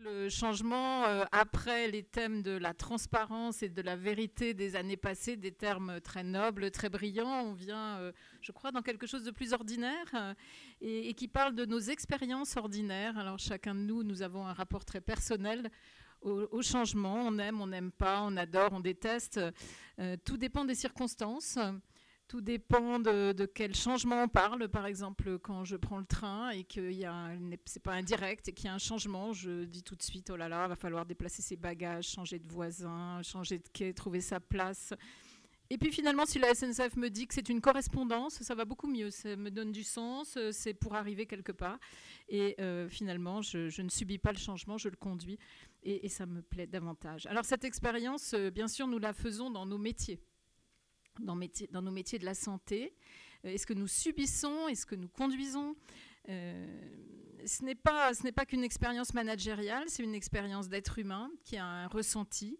Le changement, après les thèmes de la transparence et de la vérité des années passées, des termes très nobles, très brillants, on vient, je crois, dans quelque chose de plus ordinaire et qui parle de nos expériences ordinaires. Alors chacun de nous, nous avons un rapport très personnel au changement. On n'aime pas, on adore, on déteste. Tout dépend des circonstances. Tout dépend de quel changement on parle. Par exemple, quand je prends le train et que c'est pas indirect et qu'il y a un changement, je dis tout de suite, oh là là, il va falloir déplacer ses bagages, changer de voisin, changer de quai, trouver sa place. Et puis finalement, si la SNCF me dit que c'est une correspondance, ça va beaucoup mieux. Ça me donne du sens, c'est pour arriver quelque part. Et finalement, je ne subis pas le changement, je le conduis. Et ça me plaît davantage. Alors cette expérience, bien sûr, nous la faisons dans nos métiers. Dans nos métiers de la santé. Est-ce que nous subissons? Est-ce que nous conduisons? Ce n'est pas qu'une expérience managériale, c'est une expérience d'être humain qui a un ressenti.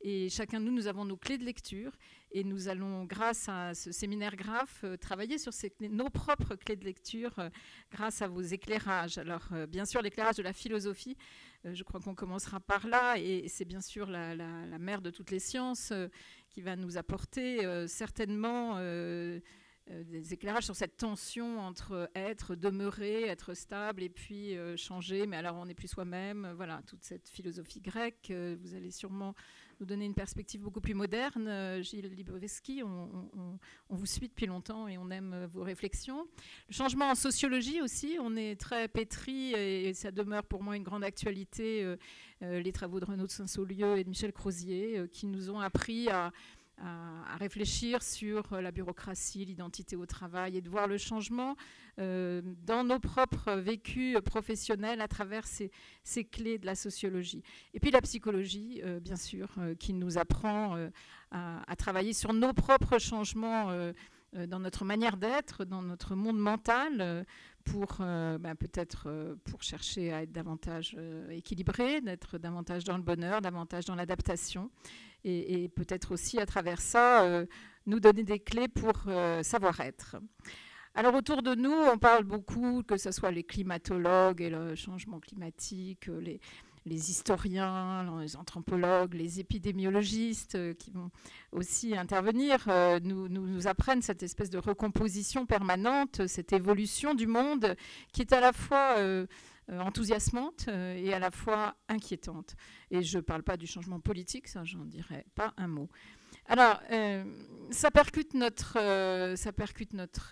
Et chacun de nous, nous avons nos clés de lecture. Et nous allons, grâce à ce séminaire GRAPH, travailler sur nos propres clés de lecture grâce à vos éclairages. Alors, bien sûr, l'éclairage de la philosophie, je crois qu'on commencera par là. Et c'est bien sûr la mère de toutes les sciences qui va nous apporter certainement des éclairages sur cette tension entre être, demeurer, être stable et puis changer. Mais alors, on n'est plus soi-même. Voilà, toute cette philosophie grecque. Vous allez sûrement nous donner une perspective beaucoup plus moderne. Gilles Lipovetsky, on vous suit depuis longtemps et on aime vos réflexions. Le changement en sociologie aussi, on est très pétri et ça demeure pour moi une grande actualité, les travaux de Renaud de Saint-Saulieu et de Michel Crozier, qui nous ont appris à réfléchir sur la bureaucratie, l'identité au travail et de voir le changement dans nos propres vécus professionnels à travers ces clés de la sociologie. Et puis la psychologie, bien sûr, qui nous apprend à travailler sur nos propres changements dans notre manière d'être, dans notre monde mental, pour peut-être pour chercher à être davantage équilibré, d'être davantage dans le bonheur, davantage dans l'adaptation. Et peut-être aussi à travers ça, nous donner des clés pour savoir-être. Alors autour de nous, on parle beaucoup, que ce soit les climatologues et le changement climatique, les historiens, les anthropologues, les épidémiologistes qui vont aussi intervenir, nous apprennent cette espèce de recomposition permanente, cette évolution du monde qui est à la fois enthousiasmante et à la fois inquiétante. Et je ne parle pas du changement politique, ça, j'en dirais pas un mot. Alors, ça percute notre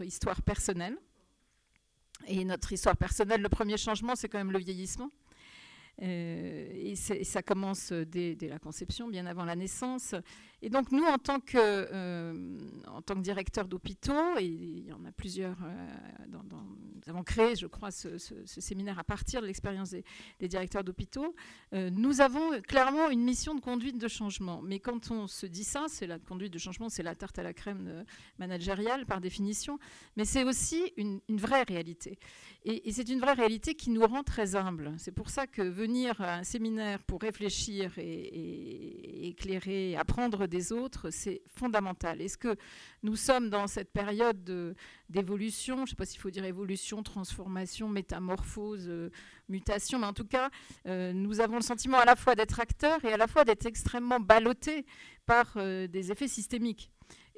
histoire personnelle. Et notre histoire personnelle, le premier changement, c'est quand même le vieillissement. Et ça commence dès la conception, bien avant la naissance. Et donc nous, en tant que directeur d'hôpitaux, et il y en a plusieurs, nous avons créé, je crois, ce séminaire à partir de l'expérience des directeurs d'hôpitaux, nous avons clairement une mission de conduite de changement. Mais quand on se dit ça, c'est la conduite de changement, c'est la tarte à la crème managériale par définition, mais c'est aussi une vraie réalité. Et c'est une vraie réalité qui nous rend très humbles. C'est pour ça que venir à un séminaire pour réfléchir et éclairer, apprendre des autres, c'est fondamental. Est-ce que nous sommes dans cette période d'évolution, je ne sais pas s'il faut dire évolution, transformation, métamorphose, mutation, mais en tout cas, nous avons le sentiment à la fois d'être acteurs et à la fois d'être extrêmement ballottés par des effets systémiques.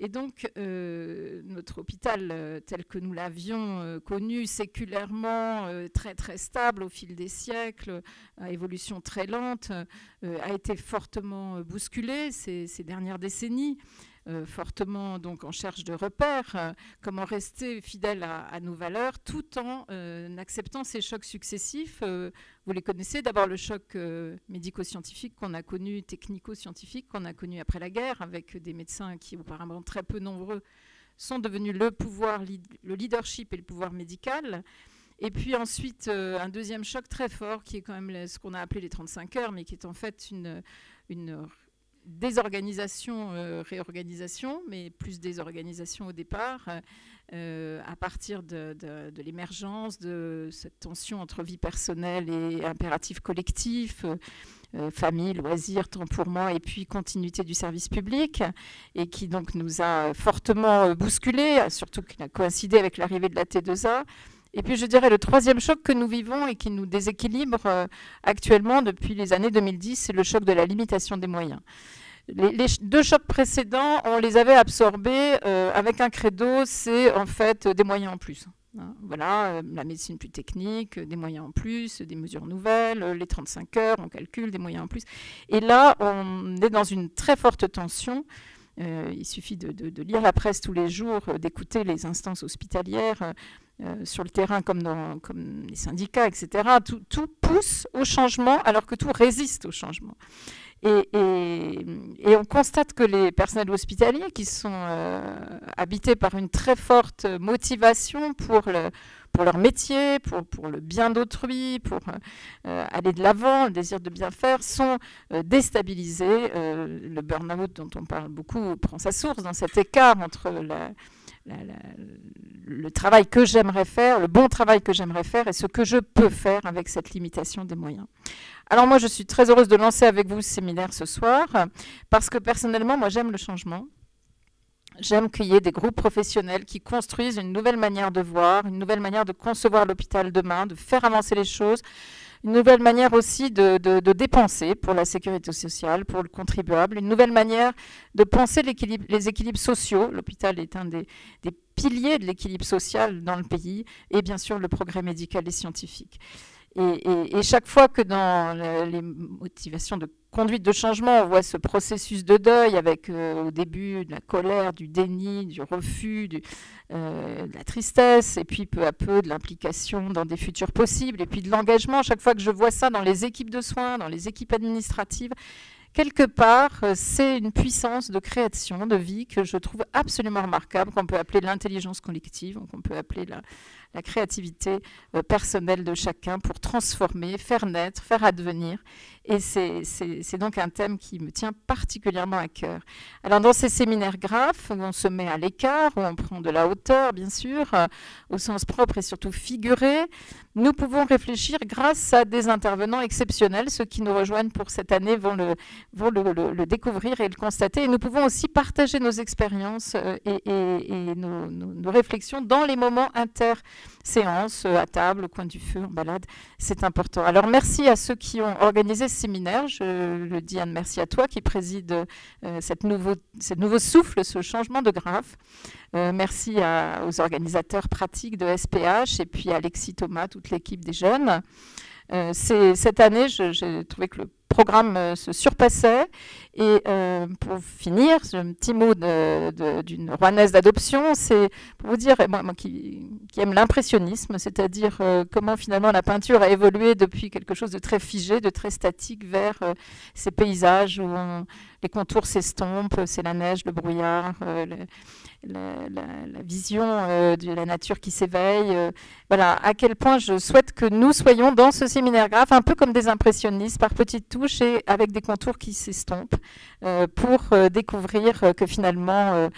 Et donc, notre hôpital, tel que nous l'avions connu séculairement, très très stable au fil des siècles, à évolution très lente, a été fortement bousculé ces dernières décennies, fortement donc en cherche de repères, comment rester fidèle à nos valeurs tout en acceptant ces chocs successifs. Vous les connaissez, d'abord le choc médico-scientifique qu'on a connu, technico-scientifique qu'on a connu après la guerre, avec des médecins qui auparavant très peu nombreux sont devenus le leadership et le pouvoir médical. Et puis ensuite, un deuxième choc très fort qui est quand même ce qu'on a appelé les 35 heures, mais qui est en fait une désorganisation, réorganisation, mais plus désorganisation au départ, à partir de l'émergence de cette tension entre vie personnelle et impératif collectif, famille, loisirs, temps pour moi, et puis continuité du service public, et qui donc nous a fortement bousculés, surtout qu'il a coïncidé avec l'arrivée de la T2A. Et puis je dirais le troisième choc que nous vivons et qui nous déséquilibre actuellement depuis les années 2010, c'est le choc de la limitation des moyens. Les deux chocs précédents, on les avait absorbés avec un credo, c'est en fait des moyens en plus. Voilà, la médecine plus technique, des moyens en plus, des mesures nouvelles, les 35 heures, on calcule des moyens en plus. Et là, on est dans une très forte tension. Il suffit de lire la presse tous les jours, d'écouter les instances hospitalières sur le terrain comme les syndicats, etc. Tout pousse au changement alors que tout résiste au changement. Et on constate que les personnels hospitaliers qui sont habités par une très forte motivation pour leur métier, pour le bien d'autrui, pour aller de l'avant, le désir de bien faire, sont déstabilisés. Le burn-out dont on parle beaucoup prend sa source dans cet écart entre le travail que j'aimerais faire, le bon travail que j'aimerais faire et ce que je peux faire avec cette limitation des moyens. Alors moi, je suis très heureuse de lancer avec vous ce séminaire ce soir parce que personnellement, moi, j'aime le changement. J'aime qu'il y ait des groupes professionnels qui construisent une nouvelle manière de voir, une nouvelle manière de concevoir l'hôpital demain, de faire avancer les choses, une nouvelle manière aussi de dépenser pour la sécurité sociale, pour le contribuable, une nouvelle manière de penser les équilibres sociaux. L'hôpital est un des piliers de l'équilibre social dans le pays et bien sûr le progrès médical et scientifique. Et chaque fois que dans les motivations de conduite de changement, on voit ce processus de deuil avec au début de la colère, du déni, du refus, de la tristesse, et puis peu à peu de l'implication dans des futurs possibles, et puis de l'engagement. Chaque fois que je vois ça dans les équipes de soins, dans les équipes administratives, quelque part, c'est une puissance de création, de vie que je trouve absolument remarquable, qu'on peut appeler l'intelligence collective, qu'on peut appeler la créativité personnelle de chacun pour transformer, faire naître, faire advenir. Et c'est donc un thème qui me tient particulièrement à cœur. Alors dans ces séminaires graphes, où on se met à l'écart, où on prend de la hauteur, bien sûr, au sens propre et surtout figuré, nous pouvons réfléchir grâce à des intervenants exceptionnels. Ceux qui nous rejoignent pour cette année vont le découvrir et le constater. Et nous pouvons aussi partager nos expériences et nos réflexions dans les moments inter-séances, à table, au coin du feu, en balade. C'est important. Alors merci à ceux qui ont organisé ce séminaire. Je le dis, Anne, merci à toi qui préside ce nouveau souffle, ce changement de graphe. Merci aux organisateurs pratiques de SPH et puis à Alexis Thomas, toute l'équipe des jeunes. Cette année, j'ai trouvé que le programme se surpassait. Et pour finir, un petit mot d'une Rouennaise d'adoption, c'est pour vous dire, moi qui aime l'impressionnisme, c'est-à-dire comment finalement la peinture a évolué depuis quelque chose de très figé, de très statique, vers ces paysages où les contours s'estompent, c'est la neige, le brouillard, la vision de la nature qui s'éveille. Voilà, à quel point je souhaite que nous soyons dans ce séminaire graphe un peu comme des impressionnistes, par petites touches et avec des contours qui s'estompent, pour découvrir que finalement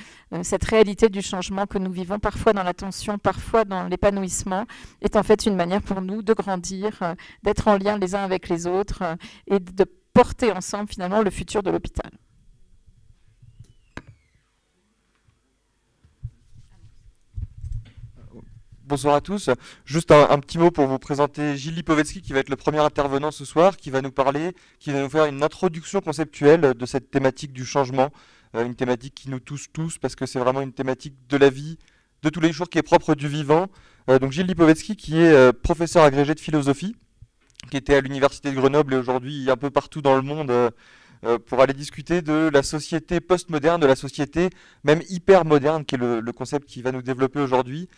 cette réalité du changement que nous vivons parfois dans la tension, parfois dans l'épanouissement, est en fait une manière pour nous de grandir, d'être en lien les uns avec les autres et de porter ensemble finalement le futur de l'hôpital. Bonsoir à tous. Juste un petit mot pour vous présenter Gilles Lipovetsky qui va être le premier intervenant ce soir, qui va nous faire une introduction conceptuelle de cette thématique du changement, une thématique qui nous touche tous parce que c'est vraiment une thématique de la vie, de tous les jours qui est propre du vivant. Donc Gilles Lipovetsky qui est professeur agrégé de philosophie, qui était à l'université de Grenoble et aujourd'hui un peu partout dans le monde pour aller discuter de la société postmoderne, de la société même hyper moderne, qui est le concept qu'il va nous développer aujourd'hui.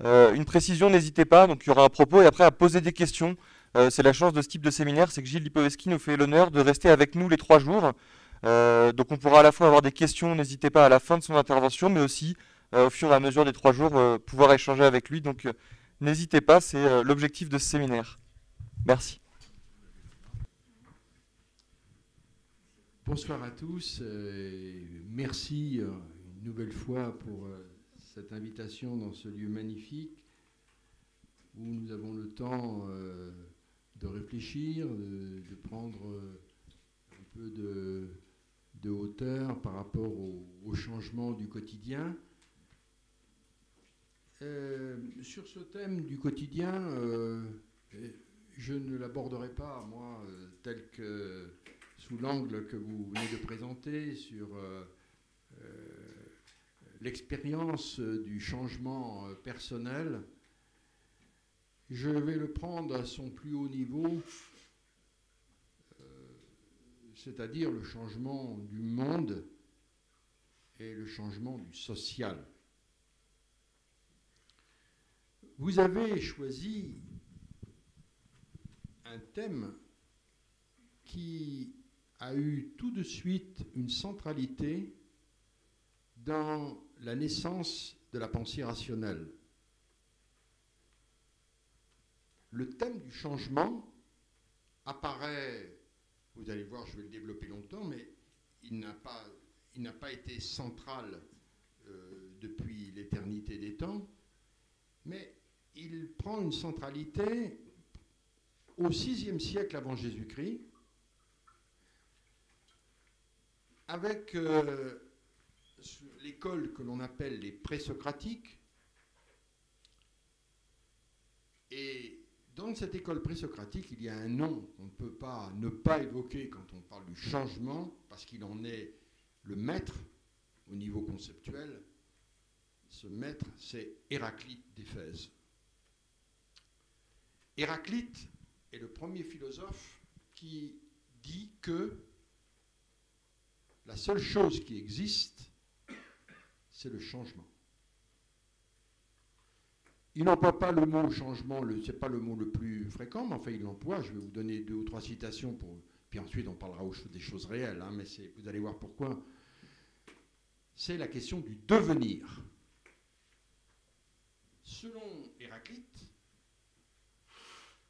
Une précision, n'hésitez pas, donc il y aura un propos et après à poser des questions. C'est la chance de ce type de séminaire, c'est que Gilles Lipovetsky nous fait l'honneur de rester avec nous les 3 jours. Donc on pourra à la fois avoir des questions, n'hésitez pas à la fin de son intervention, mais aussi au fur et à mesure des 3 jours pouvoir échanger avec lui. Donc n'hésitez pas, c'est l'objectif de ce séminaire. Merci. Bonsoir à tous. Merci une nouvelle fois pour cette invitation dans ce lieu magnifique où nous avons le temps de réfléchir, de prendre un peu de hauteur par rapport au changement du quotidien. Sur ce thème du quotidien, je ne l'aborderai pas, moi, tel que sous l'angle que vous venez de présenter sur l'expérience du changement personnel. Je vais le prendre à son plus haut niveau, c'est-à-dire le changement du monde et le changement du social. Vous avez choisi un thème qui a eu tout de suite une centralité dans la naissance de la pensée rationnelle. Le thème du changement apparaît, vous allez voir, je vais le développer longtemps, mais il n'a pas été central depuis l'éternité des temps, mais il prend une centralité au VIe siècle avant Jésus-Christ, avec l'école que l'on appelle les présocratiques. Et dans cette école présocratique, il y a un nom qu'on ne peut pas ne pas évoquer quand on parle du changement, parce qu'il en est le maître au niveau conceptuel. Ce maître, c'est Héraclite d'Éphèse. Héraclite est le premier philosophe qui dit que la seule chose qui existe, c'est le changement. Il n'emploie pas le mot changement, ce n'est pas le mot le plus fréquent, mais enfin il l'emploie. Je vais vous donner 2 ou 3 citations, puis ensuite on parlera des choses réelles, hein, mais vous allez voir pourquoi. C'est la question du devenir. Selon Héraclite,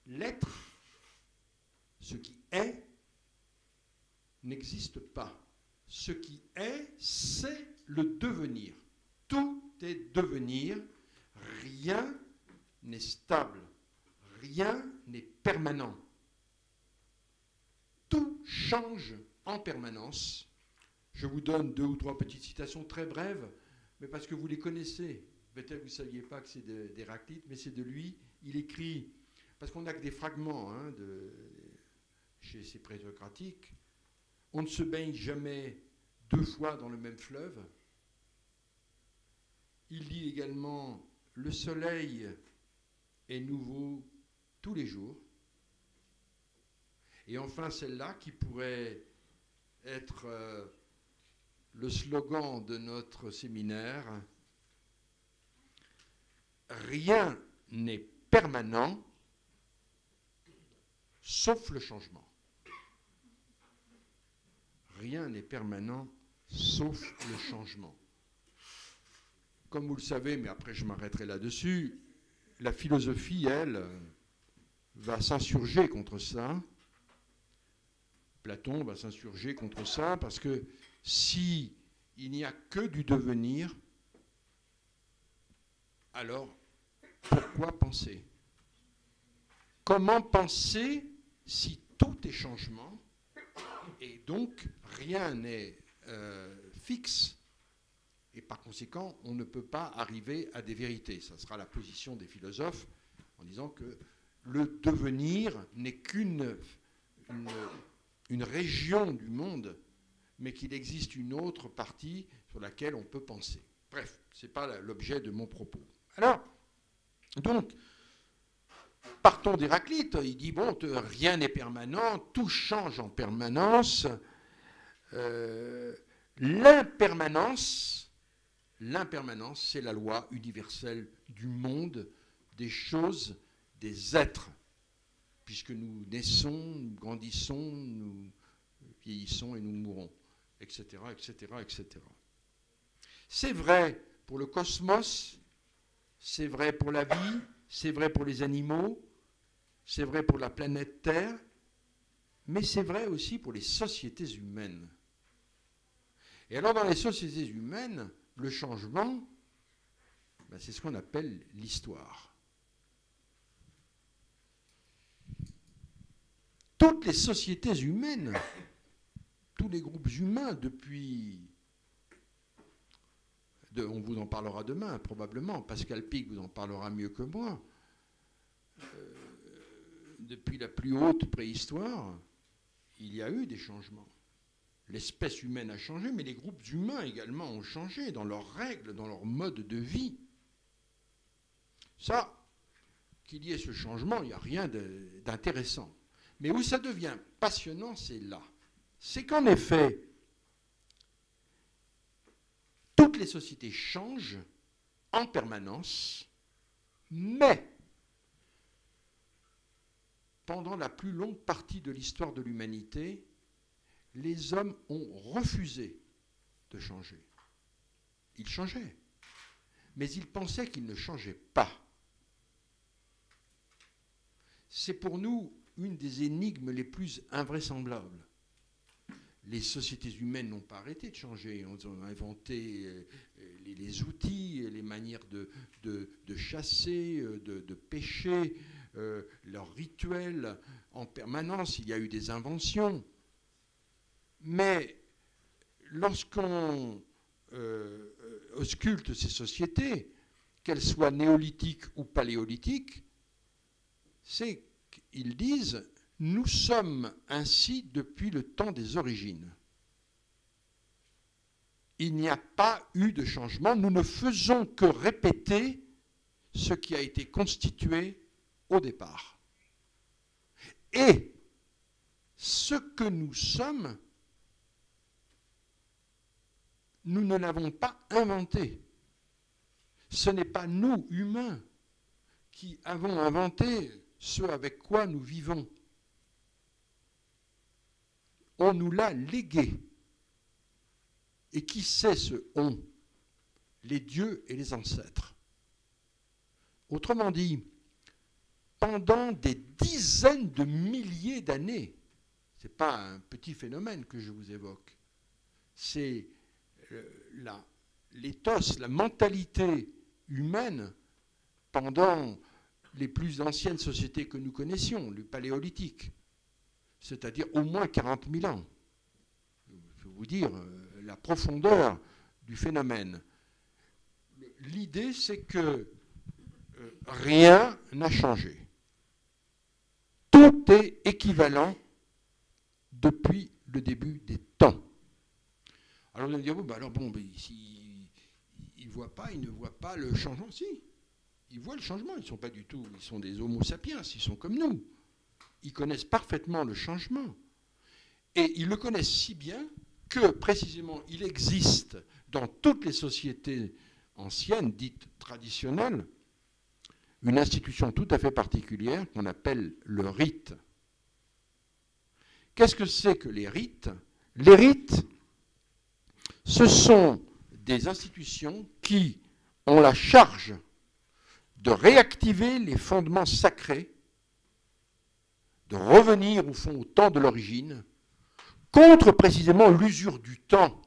l'être, ce qui est, n'existe pas. Ce qui est, c'est le devenir. Tout est devenir. Rien n'est stable. Rien n'est permanent. Tout change en permanence. Je vous donne 2 ou 3 petites citations très brèves, mais parce que vous les connaissez. Peut-être que vous ne saviez pas que c'est d'Héraclite, mais c'est de lui. Il écrit, parce qu'on n'a que des fragments chez ces présocratiques, on ne se baigne jamais 2 fois dans le même fleuve. Il dit également, le soleil est nouveau tous les jours. Et enfin, celle-là qui pourrait être le slogan de notre séminaire, rien n'est permanent sauf le changement. Rien n'est permanent sauf le changement. Comme vous le savez, mais après je m'arrêterai là-dessus, la philosophie, elle, va s'insurger contre ça. Platon va s'insurger contre ça, parce que si il n'y a que du devenir, alors pourquoi penser? Comment penser si tout est changement et donc rien n'est fixe, et par conséquent on ne peut pas arriver à des vérités? Ça sera la position des philosophes en disant que le devenir n'est qu'une région du monde, mais qu'il existe une autre partie sur laquelle on peut penser. Bref, ce n'est pas l'objet de mon propos. Alors, donc, partons d'Héraclite. Il dit, bon, rien n'est permanent, tout change en permanence. L'impermanence, c'est la loi universelle du monde, des choses, des êtres, puisque nous naissons, nous grandissons, nous vieillissons et nous mourons, etc., etc., etc. C'est vrai pour le cosmos, c'est vrai pour la vie, c'est vrai pour les animaux, c'est vrai pour la planète Terre, mais c'est vrai aussi pour les sociétés humaines. Et alors dans les sociétés humaines, le changement, c'est ce qu'on appelle l'histoire. Toutes les sociétés humaines, tous les groupes humains depuis on vous en parlera demain, probablement. Pascal Pic vous en parlera mieux que moi. Depuis la plus haute préhistoire, il y a eu des changements. L'espèce humaine a changé, mais les groupes humains également ont changé dans leurs règles, dans leur mode de vie. Ça, qu'il y ait ce changement, il n'y a rien d'intéressant. Mais où ça devient passionnant, c'est là. C'est qu'en effet, toutes les sociétés changent en permanence, mais pendant la plus longue partie de l'histoire de l'humanité, les hommes ont refusé de changer. Ils changeaient, mais ils pensaient qu'ils ne changeaient pas. C'est pour nous une des énigmes les plus invraisemblables. Les sociétés humaines n'ont pas arrêté de changer. On a inventé les outils, les manières de chasser, de pêcher, leurs rituels. En permanence, il y a eu des inventions. Mais lorsqu'on ausculte ces sociétés, qu'elles soient néolithiques ou paléolithiques, c'est qu'ils disent « nous sommes ainsi depuis le temps des origines ». Il n'y a pas eu de changement, nous ne faisons que répéter ce qui a été constitué au départ. Et ce que nous sommes, nous ne l'avons pas inventé. Ce n'est pas nous, humains, qui avons inventé ce avec quoi nous vivons. On nous l'a légué. Et qui c'est ce on? Les dieux et les ancêtres. Autrement dit, pendant des dizaines de milliers d'années, ce n'est pas un petit phénomène que je vous évoque, c'est l'éthos, la mentalité humaine pendant les plus anciennes sociétés que nous connaissions, le paléolithique, c'est-à-dire au moins 40 000 ans. Je vais vous dire la profondeur du phénomène. L'idée, c'est que rien n'a changé. Tout est équivalent depuis le début des temps. Alors vous allez me dire, alors bon, ici, ils ne voient pas le changement. Si, ils voient le changement, ils sont pas du tout, ils sont des homo sapiens, ils sont comme nous. Ils connaissent parfaitement le changement. Et ils le connaissent si bien que, précisément, il existe dans toutes les sociétés anciennes, dites traditionnelles, une institution tout à fait particulière qu'on appelle le rite. Qu'est-ce que c'est que les rites? Les rites, ce sont des institutions qui ont la charge de réactiver les fondements sacrés, de revenir au fond au temps de l'origine, contre précisément l'usure du temps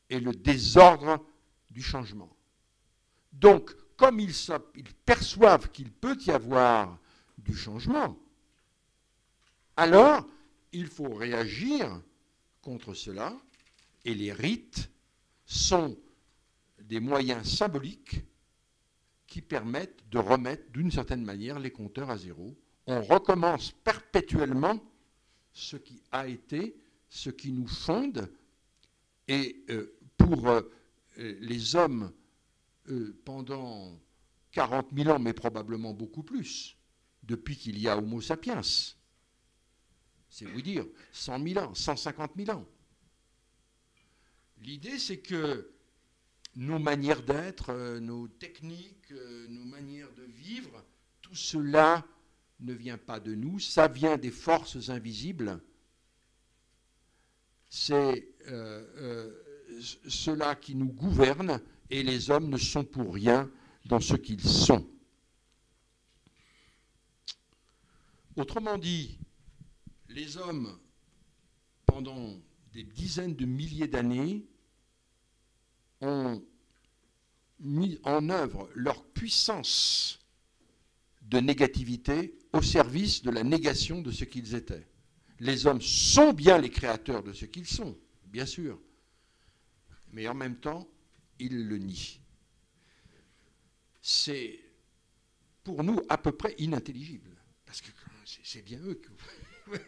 et le désordre du changement. Donc, comme ils perçoivent qu'il peut y avoir du changement, alors il faut réagir contre cela, et les rites sont des moyens symboliques qui permettent de remettre d'une certaine manière les compteurs à zéro. On recommence perpétuellement ce qui a été, ce qui nous fonde, et pour les hommes, pendant 40 000 ans, mais probablement beaucoup plus, depuis qu'il y a Homo sapiens, c'est vous dire 100 000 ans, 150 000 ans. L'idée, c'est que nos manières d'être, nos techniques, nos manières de vivre, tout cela ne vient pas de nous, ça vient des forces invisibles. C'est cela qui nous gouverne, et les hommes ne sont pour rien dans ce qu'ils sont. Autrement dit, les hommes, pendant des dizaines de milliers d'années, ont mis en œuvre leur puissance de négativité au service de la négation de ce qu'ils étaient. Les hommes sont bien les créateurs de ce qu'ils sont, bien sûr, mais en même temps, ils le nient. C'est pour nous à peu près inintelligible, parce que c'est bien eux que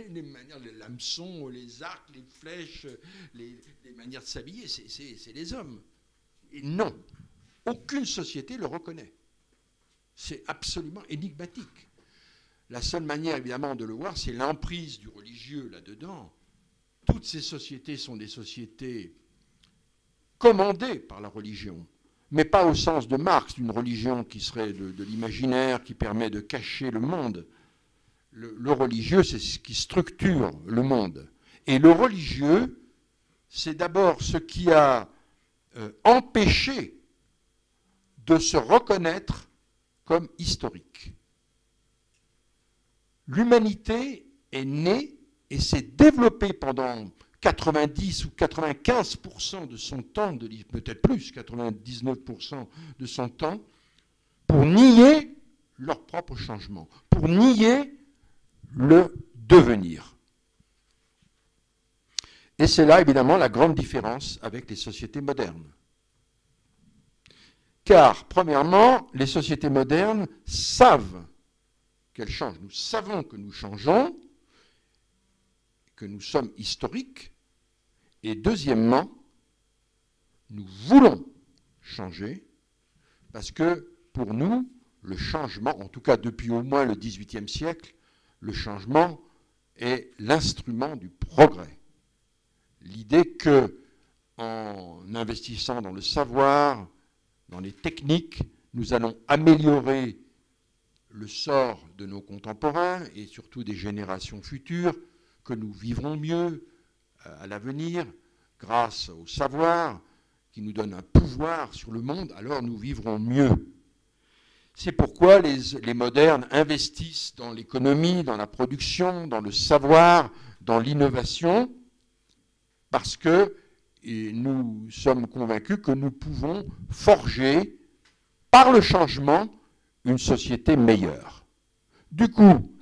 les manières, les hameçons, les arcs, les flèches, les manières de s'habiller, c'est les hommes. Et non, aucune société le reconnaît. C'est absolument énigmatique. La seule manière, évidemment, de le voir, c'est l'emprise du religieux là-dedans. Toutes ces sociétés sont des sociétés commandées par la religion, mais pas au sens de Marx, d'une religion qui serait de l'imaginaire, qui permet de cacher le monde. Le religieux, c'est ce qui structure le monde. Et le religieux, c'est d'abord ce qui a empêché de se reconnaître comme historique. L'humanité est née et s'est développée pendant 90 ou 95% de son temps, peut-être plus, 99% de son temps, pour nier leur propre changement, pour nier le devenir. Et c'est là, évidemment, la grande différence avec les sociétés modernes. Car, premièrement, les sociétés modernes savent qu'elles changent. Nous savons que nous changeons, que nous sommes historiques. Et deuxièmement, nous voulons changer parce que, pour nous, le changement, en tout cas depuis au moins le XVIIIe siècle, le changement est l'instrument du progrès. L'idée que, en investissant dans le savoir, dans les techniques, nous allons améliorer le sort de nos contemporains et surtout des générations futures, que nous vivrons mieux à l'avenir grâce au savoir qui nous donne un pouvoir sur le monde, alors nous vivrons mieux. C'est pourquoi les modernes investissent dans l'économie, dans la production, dans le savoir, dans l'innovation, parce que nous sommes convaincus que nous pouvons forger, par le changement, une société meilleure. Du coup,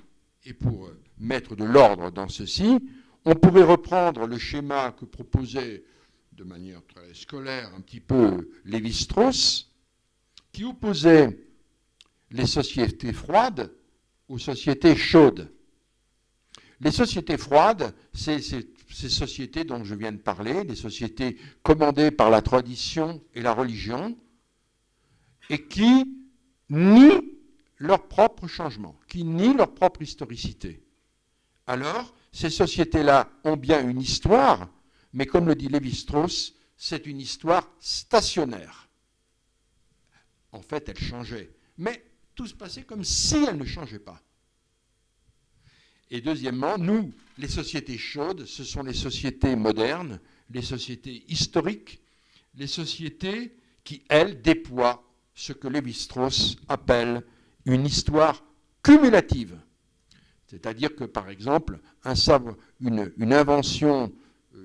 et pour mettre de l'ordre dans ceci, on pourrait reprendre le schéma que proposait de manière très scolaire un petit peu Lévi-Strauss, qui opposait les sociétés froides aux sociétés chaudes. Les sociétés froides, c'est ces sociétés dont je viens de parler, des sociétés commandées par la tradition et la religion, et qui nient leur propre changement, qui nient leur propre historicité. Alors, ces sociétés-là ont bien une histoire, mais comme le dit Lévi-Strauss, c'est une histoire stationnaire. En fait, elle changeait, mais tout se passait comme si elle ne changeait pas. Et deuxièmement, nous, les sociétés chaudes, ce sont les sociétés modernes, les sociétés historiques, les sociétés qui, elles, déploient ce que Lévi-Strauss appelle une histoire cumulative. C'est-à-dire que, par exemple, une invention,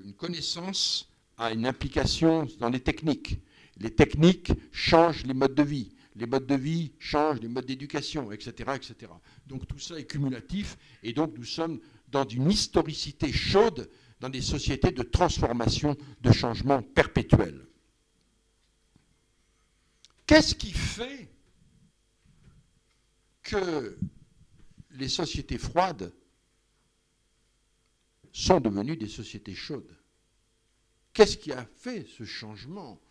une connaissance a une implication dans les techniques. Les techniques changent les modes de vie. Les modes de vie changent les modes d'éducation, etc., etc. Donc tout ça est cumulatif, et donc nous sommes dans une historicité chaude, dans des sociétés de transformation, de changement perpétuel. Qu'est-ce qui fait que les sociétés froides sont devenues des sociétés chaudes? Qu'est-ce qui a fait ce changement?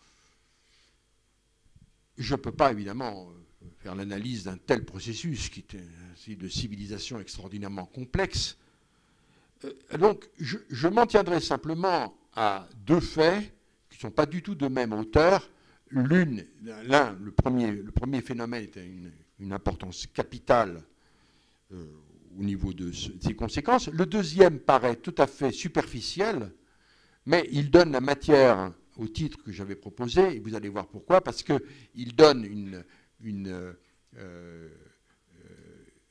Je ne peux pas, évidemment, faire l'analyse d'un tel processus qui est de civilisation extraordinairement complexe. Donc, je m'en tiendrai simplement à deux faits qui ne sont pas du tout de même hauteur. Le premier phénomène était une importance capitale au niveau de ses conséquences. Le deuxième paraît tout à fait superficiel, mais il donne la matière au titre que j'avais proposé, et vous allez voir pourquoi, parce qu'il donne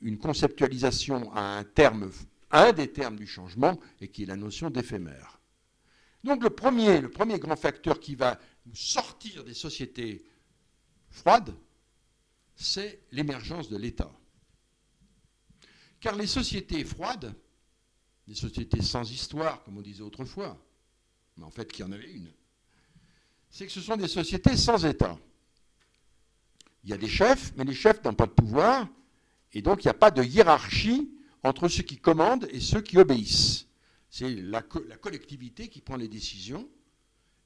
une conceptualisation à un des termes du changement, et qui est la notion d'éphémère. Donc le premier grand facteur qui va nous sortir des sociétés froides, c'est l'émergence de l'État. Car les sociétés froides, les sociétés sans histoire, comme on disait autrefois, mais en fait qu'il y en avait une, c'est que ce sont des sociétés sans État. Il y a des chefs, mais les chefs n'ont pas de pouvoir, et donc il n'y a pas de hiérarchie entre ceux qui commandent et ceux qui obéissent. C'est la collectivité qui prend les décisions,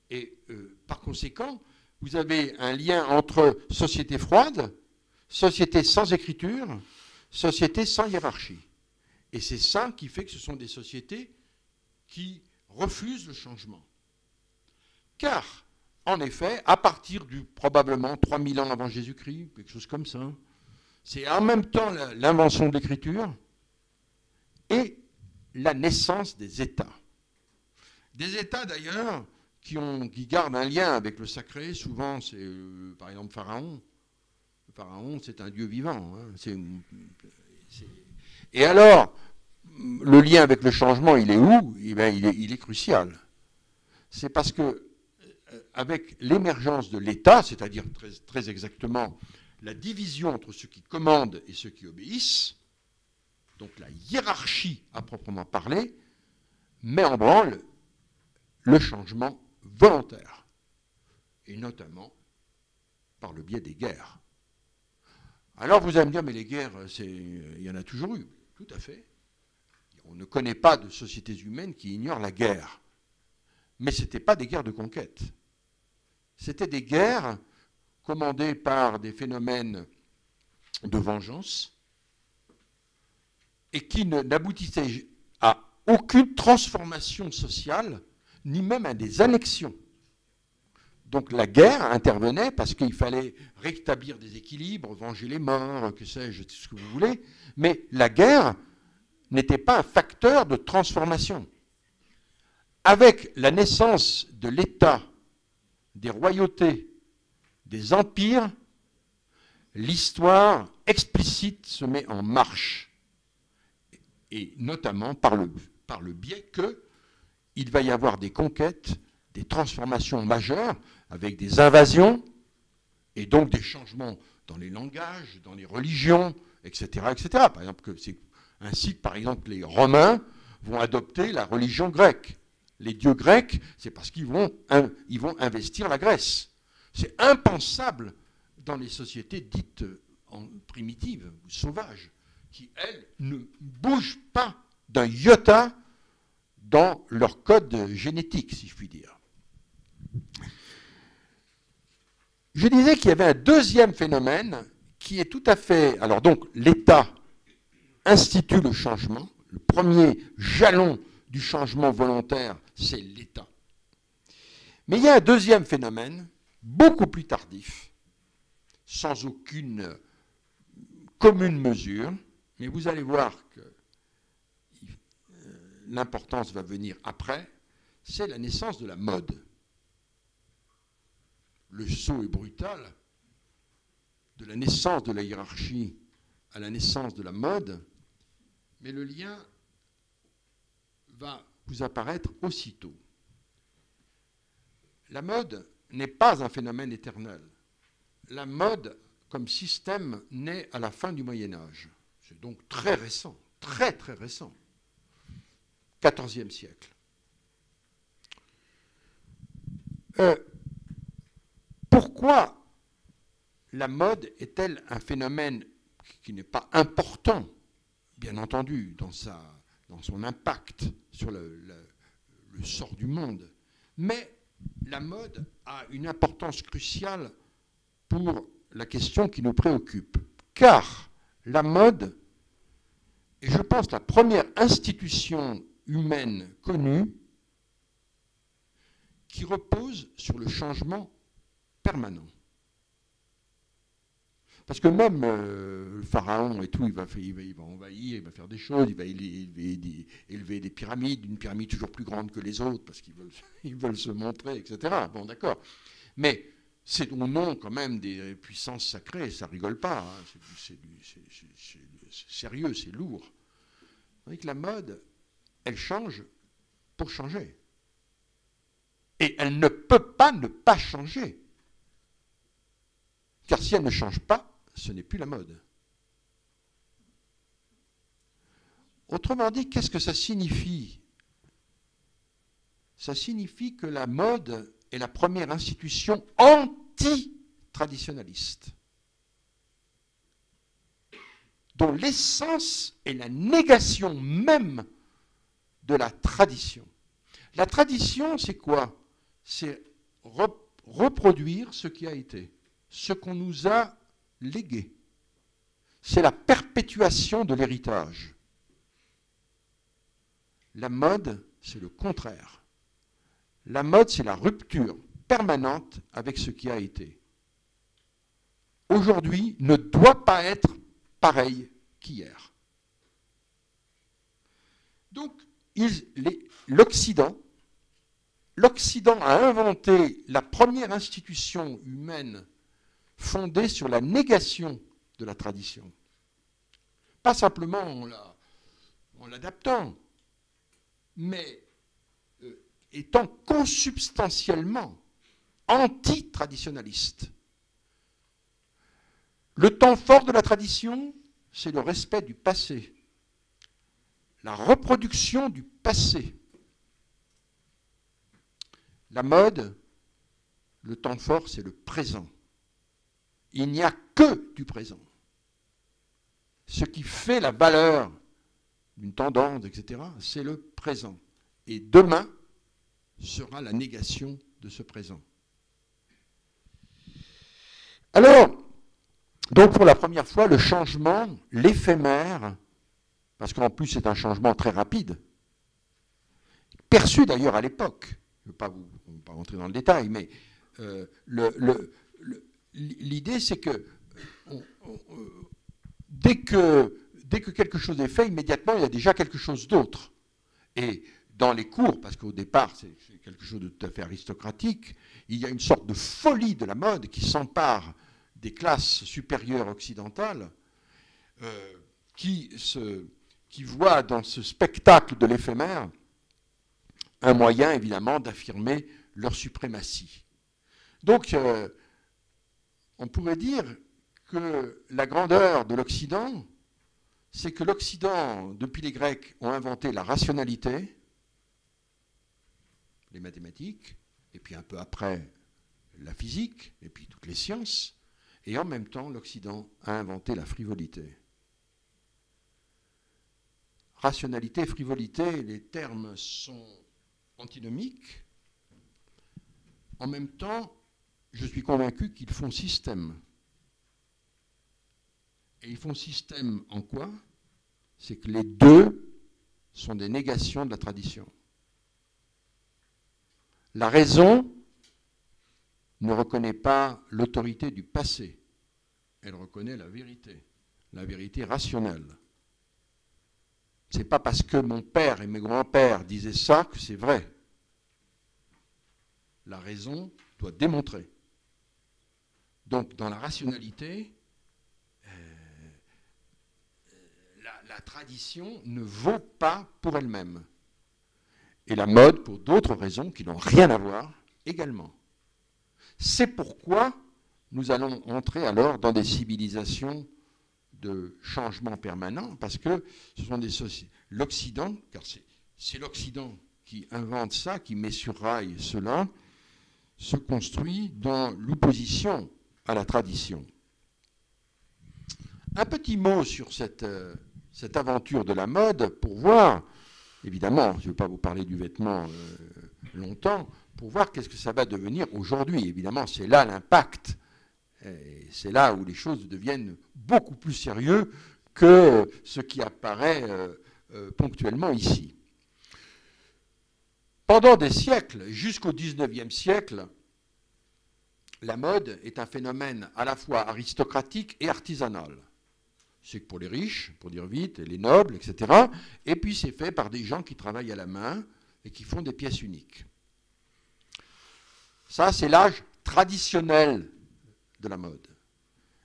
et par conséquent, vous avez un lien entre société froide, société sans écriture, société sans hiérarchie. Et c'est ça qui fait que ce sont des sociétés qui refusent le changement. Car, en effet, à partir du probablement 3000 ans avant Jésus-Christ, quelque chose comme ça, c'est en même temps l'invention de l'écriture et la naissance des États. Des États d'ailleurs qui gardent un lien avec le sacré, souvent c'est par exemple Pharaon. Le Pharaon c'est un dieu vivant. Hein. Et alors, le lien avec le changement, il est où? Il est crucial. C'est parce que avec l'émergence de l'État, c'est-à-dire très exactement la division entre ceux qui commandent et ceux qui obéissent, donc la hiérarchie à proprement parler, met en branle le changement volontaire, et notamment par le biais des guerres. Alors vous allez me dire, mais les guerres, il y en a toujours eu. Tout à fait. On ne connaît pas de sociétés humaines qui ignorent la guerre. Mais ce n'étaient pas des guerres de conquête. C'était des guerres commandées par des phénomènes de vengeance et qui n'aboutissaient à aucune transformation sociale, ni même à des annexions. Donc la guerre intervenait parce qu'il fallait rétablir des équilibres, venger les morts, que sais-je, ce que vous voulez, mais la guerre n'était pas un facteur de transformation. Avec la naissance de l'État, des royautés, des empires, l'histoire explicite se met en marche, et notamment par le biais qu'il va y avoir des conquêtes, des transformations majeures, avec des invasions, et donc des changements dans les langages, dans les religions, etc. etc. Par exemple, c'est ainsi que, par exemple, les Romains vont adopter la religion grecque. Les dieux grecs, c'est parce qu'ils vont investir la Grèce. C'est impensable dans les sociétés dites primitives ou sauvages, qui, elles, ne bougent pas d'un iota dans leur code génétique, si je puis dire. Je disais qu'il y avait un deuxième phénomène qui est tout à fait... Alors donc, l'État institue le changement. Le premier jalon du changement volontaire, c'est l'État. Mais il y a un deuxième phénomène, beaucoup plus tardif, sans aucune commune mesure, mais vous allez voir que l'importance va venir après, c'est la naissance de la mode. Le saut est brutal, de la naissance de la hiérarchie à la naissance de la mode, mais le lien va vous apparaître aussitôt. La mode n'est pas un phénomène éternel. La mode, comme système, naît à la fin du Moyen-Âge. C'est donc très récent, très très récent. XIVe siècle. Pourquoi la mode est-elle un phénomène qui n'est pas important, bien entendu, dans son impact sur le sort du monde, mais la mode a une importance cruciale pour la question qui nous préoccupe, car la mode est, je pense, la première institution humaine connue qui repose sur le changement permanent. Parce que même le pharaon et tout, il va envahir, il va faire des choses, il va élever des pyramides, une pyramide toujours plus grande que les autres, parce qu'ils veulent se montrer, etc. Bon, d'accord. Mais c'est au nom quand même des puissances sacrées, ça rigole pas, hein. C'est sérieux, c'est lourd. Avec la mode, elle change pour changer. Et elle ne peut pas ne pas changer. Car si elle ne change pas, ce n'est plus la mode. Autrement dit, qu'est-ce que ça signifie? Ça signifie que la mode est la première institution anti-traditionnaliste, dont l'essence est la négation même de la tradition. La tradition, c'est quoi? C'est reproduire ce qui a été, ce qu'on nous a légué. C'est la perpétuation de l'héritage. La mode, c'est le contraire. La mode, c'est la rupture permanente avec ce qui a été. Aujourd'hui, ne doit pas être pareil qu'hier. Donc, l'Occident a inventé la première institution humaine fondée sur la négation de la tradition. Pas simplement en l'adaptant, mais étant consubstantiellement anti-traditionnaliste. Le temps fort de la tradition, c'est le respect du passé, la reproduction du passé. La mode, le temps fort, c'est le présent. Il n'y a que du présent. Ce qui fait la valeur d'une tendance, etc., c'est le présent. Et demain sera la négation de ce présent. Alors, donc pour la première fois, le changement, l'éphémère, parce qu'en plus c'est un changement très rapide, perçu d'ailleurs à l'époque, je ne vais pas rentrer dans le détail, mais l'idée c'est que dès que quelque chose est fait, immédiatement il y a déjà quelque chose d'autre. Et dans les cours, parce qu'au départ c'est quelque chose de tout à fait aristocratique, il y a une sorte de folie de la mode qui s'empare des classes supérieures occidentales, qui voient dans ce spectacle de l'éphémère un moyen évidemment d'affirmer leur suprématie. Donc on pourrait dire que la grandeur de l'Occident, c'est que l'Occident, depuis les Grecs, ont inventé la rationalité, les mathématiques, et puis un peu après la physique, et puis toutes les sciences, et en même temps l'Occident a inventé la frivolité. Rationalité, frivolité, les termes sont antinomiques. En même temps, je suis convaincu qu'ils font système. Et ils font système en quoi? C'est que les deux sont des négations de la tradition. La raison ne reconnaît pas l'autorité du passé. Elle reconnaît la vérité rationnelle. Ce n'est pas parce que mon père et mes grands-pères disaient ça que c'est vrai. La raison doit démontrer. Donc, dans la rationalité, la tradition ne vaut pas pour elle-même. Et la mode, pour d'autres raisons qui n'ont rien à voir, également. C'est pourquoi nous allons entrer alors dans des civilisations de changement permanent, parce que ce sont des sociétés. L'Occident, car c'est l'Occident qui invente ça, qui met sur rail cela, se construit dans l'opposition à la tradition. Un petit mot sur cette aventure de la mode, pour voir, évidemment, je ne vais pas vous parler du vêtement longtemps, pour voir qu'est-ce que ça va devenir aujourd'hui. Évidemment, c'est là l'impact. Et c'est là où les choses deviennent beaucoup plus sérieuses que ce qui apparaît ponctuellement ici. Pendant des siècles, jusqu'au XIXe siècle, la mode est un phénomène à la fois aristocratique et artisanal. C'est que pour les riches, pour dire vite, et les nobles, etc. Et puis c'est fait par des gens qui travaillent à la main et qui font des pièces uniques. Ça, c'est l'âge traditionnel de la mode.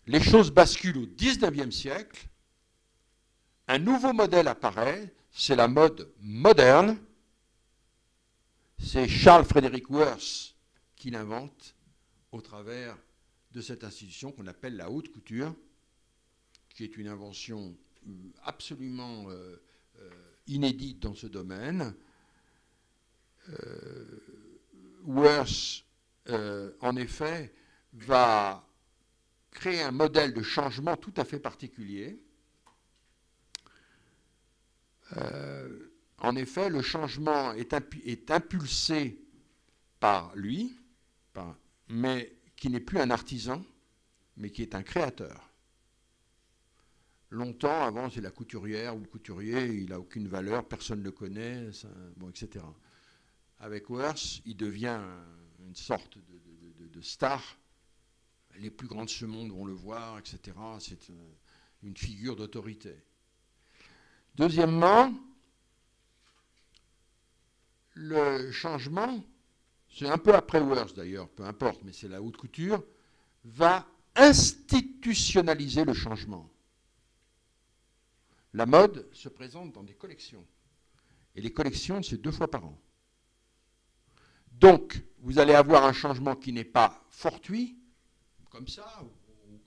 Les choses basculent au XIXe siècle. Un nouveau modèle apparaît, c'est la mode moderne. C'est Charles Frederick Worth qui l'invente au travers de cette institution qu'on appelle la haute couture, qui est une invention absolument inédite dans ce domaine. Worth en effet, va créer un modèle de changement tout à fait particulier. En effet, le changement est impulsé par lui, mais qui n'est plus un artisan, mais qui est un créateur. Longtemps, avant, c'est la couturière ou le couturier, il n'a aucune valeur, personne ne le connaît, bon, etc. Avec Worth, il devient une sorte de star. Les plus grands de ce monde vont le voir, etc. C'est une figure d'autorité. Deuxièmement, le changement, c'est un peu après Worth d'ailleurs, peu importe, mais c'est la haute couture, va institutionnaliser le changement. La mode se présente dans des collections. Et les collections, c'est 2 fois par an. Donc, vous allez avoir un changement qui n'est pas fortuit, comme ça, ou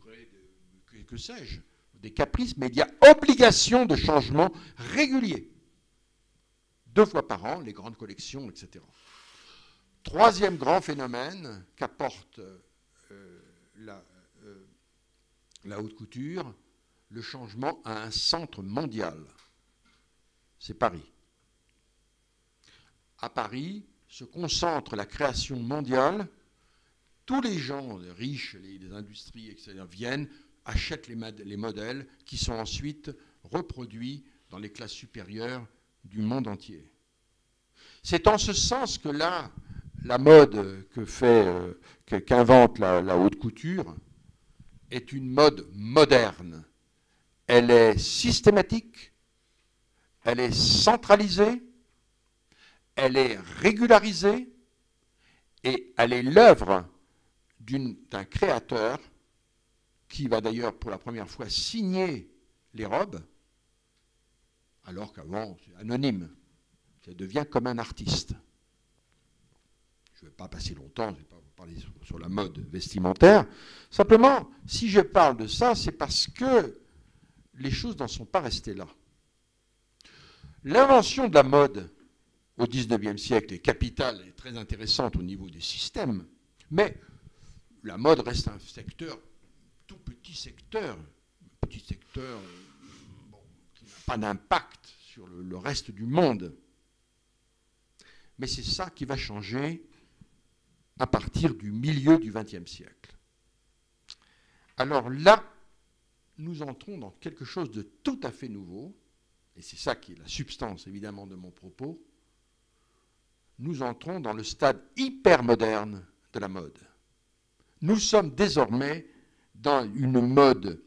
que sais-je, des caprices, mais il y a obligation de changement régulier. 2 fois par an, les grandes collections, etc. Troisième grand phénomène qu'apporte la haute couture, le changement à un centre mondial. C'est Paris. À Paris se concentre la création mondiale. Tous les gens, les riches, les industries, etc., viennent, achètent les modèles qui sont ensuite reproduits dans les classes supérieures du monde entier. C'est en ce sens que là, la mode qu'invente la haute couture est une mode moderne. Elle est systématique, elle est centralisée, elle est régularisée et elle est l'œuvre d'un créateur qui va d'ailleurs pour la première fois signer les robes, alors qu'avant c'est anonyme. Ça devient comme un artiste. Je ne vais pas passer longtemps, je ne vais pas vous parler sur la mode vestimentaire. Simplement, si je parle de ça, c'est parce que les choses n'en sont pas restées là. L'invention de la mode au XIXe siècle est capitale et très intéressante au niveau des systèmes, mais la mode reste un secteur, tout petit secteur bon, qui n'a pas d'impact sur le reste du monde. Mais c'est ça qui va changer à partir du milieu du XXe siècle. Alors là, nous entrons dans quelque chose de tout à fait nouveau, et c'est ça qui est la substance évidemment de mon propos. Nous entrons dans le stade hypermoderne de la mode. Nous sommes désormais dans une mode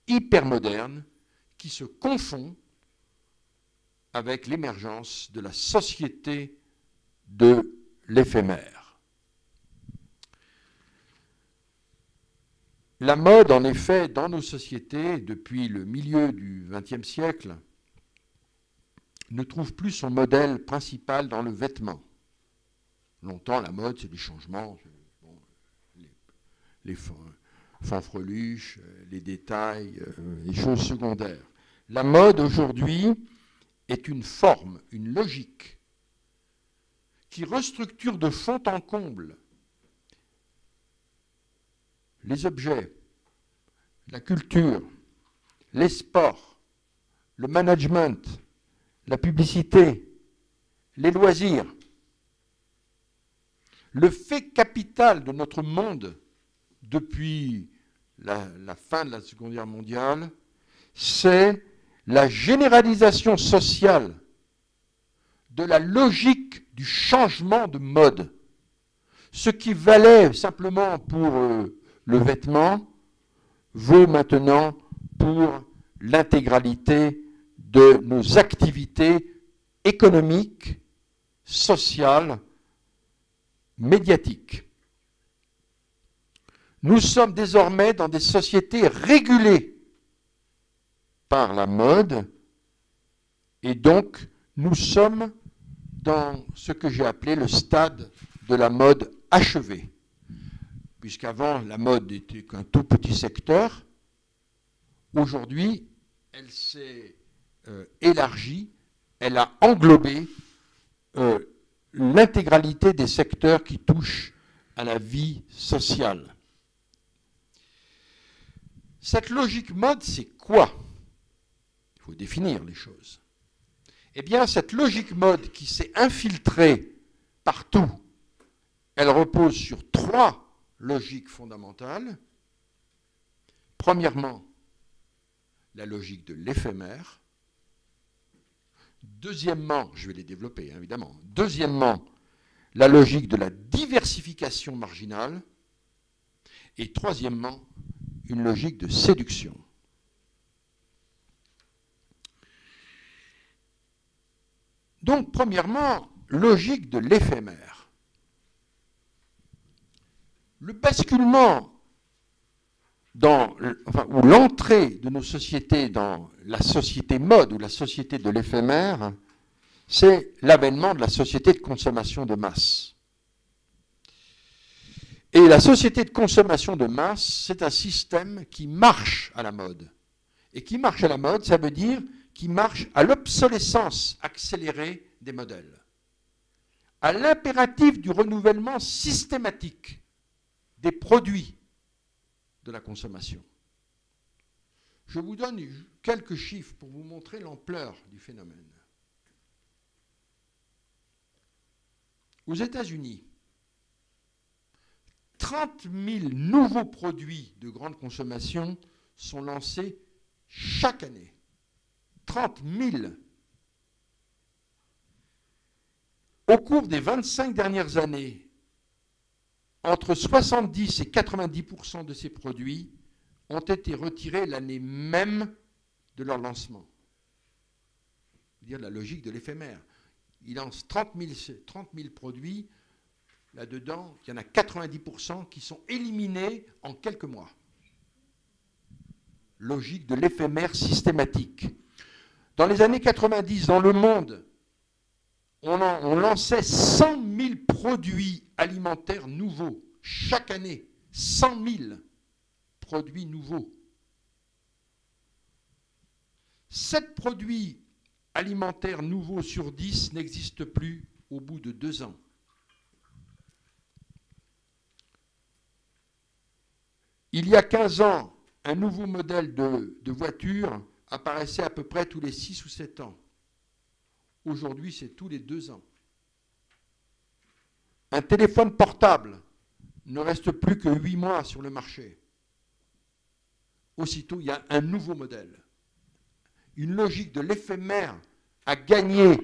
hypermoderne qui se confond avec l'émergence de la société de l'éphémère. La mode, en effet, dans nos sociétés, depuis le milieu du XXe siècle, ne trouve plus son modèle principal dans le vêtement. Longtemps, la mode, c'est des changements, bon, les fanfreluches, les détails, les choses secondaires. La mode, aujourd'hui, est une forme, une logique, qui restructure de fond en comble les objets, la culture, les sports, le management, la publicité, les loisirs. Le fait capital de notre monde depuis la fin de la Seconde Guerre mondiale, c'est la généralisation sociale de la logique du changement de mode. Ce qui valait simplement pour le vêtement vaut maintenant pour l'intégralité de nos activités économiques, sociales, médiatiques. Nous sommes désormais dans des sociétés régulées par la mode et donc nous sommes dans ce que j'ai appelé le stade de la mode achevée. Puisqu'avant la mode n'était qu'un tout petit secteur, aujourd'hui elle s'est élargie, elle a englobé l'intégralité des secteurs qui touchent à la vie sociale. Cette logique mode, c'est quoi? Il faut définir les choses. Eh bien, cette logique mode qui s'est infiltrée partout, elle repose sur 3 logiques fondamentales. Premièrement, la logique de l'éphémère. Deuxièmement, je vais les développer, hein, évidemment. Deuxièmement, la logique de la diversification marginale. Et troisièmement, une logique de séduction. Donc, premièrement, logique de l'éphémère. Le basculement ou l'entrée de nos sociétés dans la société mode ou la société de l'éphémère, c'est l'avènement de la société de consommation de masse. Et la société de consommation de masse, c'est un système qui marche à la mode. Et qui marche à la mode, ça veut dire qui marche à l'obsolescence accélérée des modèles, à l'impératif du renouvellement systématique des produits de la consommation. Je vous donne quelques chiffres pour vous montrer l'ampleur du phénomène. Aux États-Unis, 30 000 nouveaux produits de grande consommation sont lancés chaque année. 30 000. Au cours des 25 dernières années, entre 70 et 90% de ces produits ont été retirés l'année même de leur lancement. C'est-à-dire la logique de l'éphémère. Il lance 30 000 produits, là-dedans, il y en a 90% qui sont éliminés en quelques mois. Logique de l'éphémère systématique. Dans les années 90, dans le monde, on lançait 100 000 produits alimentaires nouveaux. Chaque année, 100 000 produits nouveaux. 7 produits alimentaires nouveaux sur 10 n'existent plus au bout de 2 ans. Il y a 15 ans, un nouveau modèle de voiture apparaissait à peu près tous les 6 ou 7 ans. Aujourd'hui, c'est tous les 2 ans. Un téléphone portable ne reste plus que 8 mois sur le marché. Aussitôt, il y a un nouveau modèle. Une logique de l'éphémère a gagné,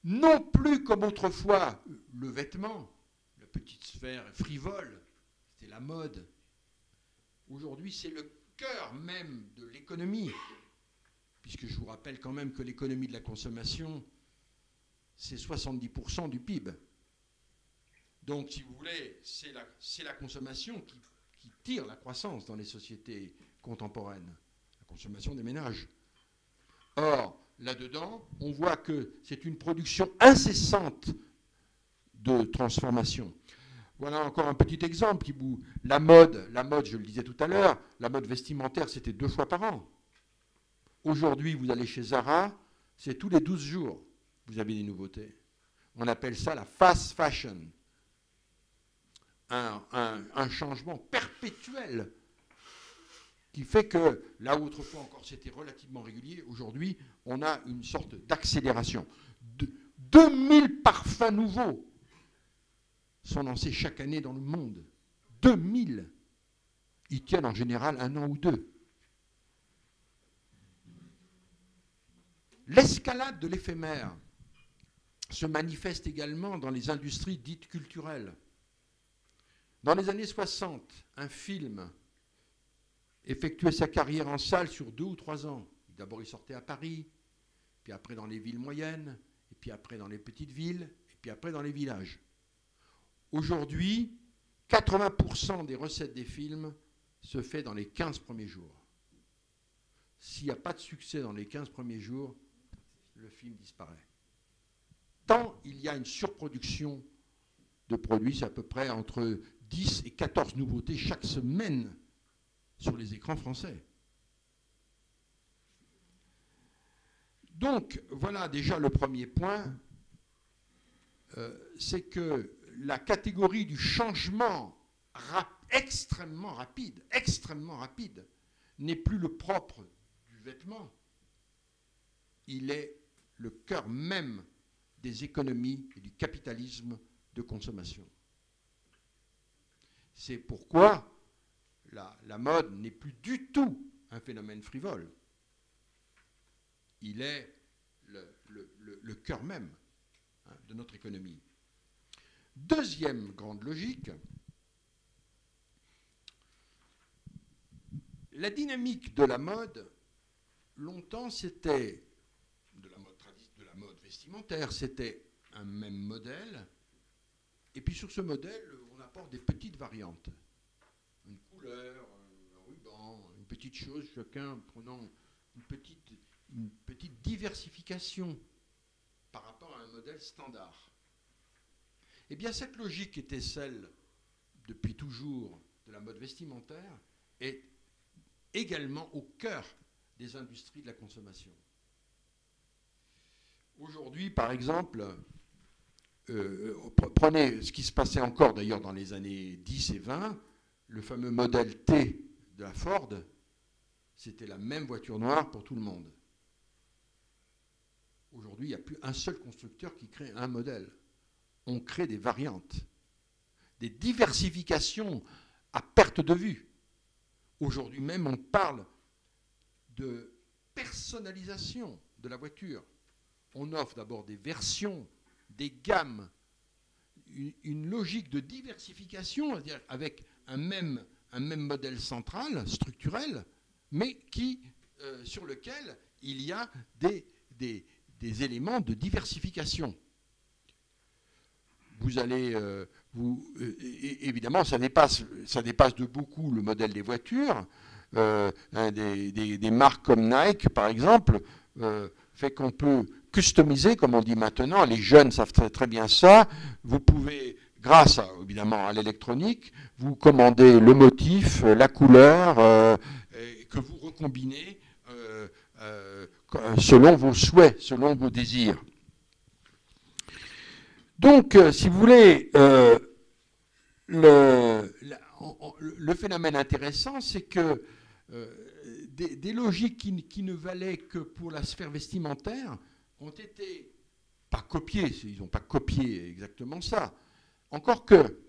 non plus comme autrefois le vêtement, la petite sphère frivole, c'était la mode. Aujourd'hui, c'est le cœur même de l'économie, puisque je vous rappelle quand même que l'économie de la consommation, c'est 70% du PIB. Donc, si vous voulez, c'est la consommation qui tire la croissance dans les sociétés contemporaines, la consommation des ménages. Or, là-dedans, on voit que c'est une production incessante de transformation. Voilà encore un petit exemple. La mode, je le disais tout à l'heure, la mode vestimentaire, c'était 2 fois par an. Aujourd'hui, vous allez chez Zara, c'est tous les 12 jours. Vous avez des nouveautés. On appelle ça la fast fashion. Un changement perpétuel qui fait que, là où autrefois encore c'était relativement régulier, aujourd'hui, on a une sorte d'accélération. 2000 parfums nouveaux sont lancés chaque année dans le monde. 2000. Ils tiennent en général 1 an ou 2. L'escalade de l'éphémère se manifeste également dans les industries dites culturelles. Dans les années 60, un film effectuait sa carrière en salle sur 2 ou 3 ans. D'abord, il sortait à Paris, puis après dans les villes moyennes, et puis après dans les petites villes, et puis après dans les villages. Aujourd'hui, 80% des recettes des films se fait dans les 15 premiers jours. S'il n'y a pas de succès dans les 15 premiers jours, le film disparaît. Tant il y a une surproduction de produits, c'est à peu près entre 10 et 14 nouveautés chaque semaine sur les écrans français. Donc, voilà déjà le premier point, c'est que la catégorie du changement extrêmement rapide, n'est plus le propre du vêtement. Il est le cœur même des économies et du capitalisme de consommation. C'est pourquoi la mode n'est plus du tout un phénomène frivole. Il est le cœur même de notre économie. Deuxième grande logique, la dynamique de la mode, longtemps c'était, de la mode vestimentaire, c'était un même modèle, et puis sur ce modèle, on apporte des petites variantes. Une couleur, un ruban, une petite chose, chacun prenant une petite diversification par rapport à un modèle standard. Eh bien, cette logique qui était celle, depuis toujours, de la mode vestimentaire, est également au cœur des industries de la consommation. Aujourd'hui, par exemple, prenez ce qui se passait encore d'ailleurs dans les années 10 et 20, le fameux modèle T de la Ford, c'était la même voiture noire pour tout le monde. Aujourd'hui, il n'y a plus un seul constructeur qui crée un modèle. On crée des variantes, des diversifications à perte de vue. Aujourd'hui même, on parle de personnalisation de la voiture. On offre d'abord des versions, des gammes, une logique de diversification, c'est-à-dire avec un même modèle central, structurel, mais sur lequel il y a des éléments de diversification. Vous allez, évidemment, ça dépasse de beaucoup le modèle des voitures. Des marques comme Nike, par exemple, fait qu'on peut customiser, comme on dit maintenant. Les jeunes savent très, très bien ça. Vous pouvez, grâce évidemment à l'électronique, vous commander le motif, la couleur, que vous recombinez selon vos souhaits, selon vos désirs. Donc, si vous voulez, le phénomène intéressant, c'est que des logiques qui ne valaient que pour la sphère vestimentaire ont été, pas copiées, ils n'ont pas copié exactement ça, encore que,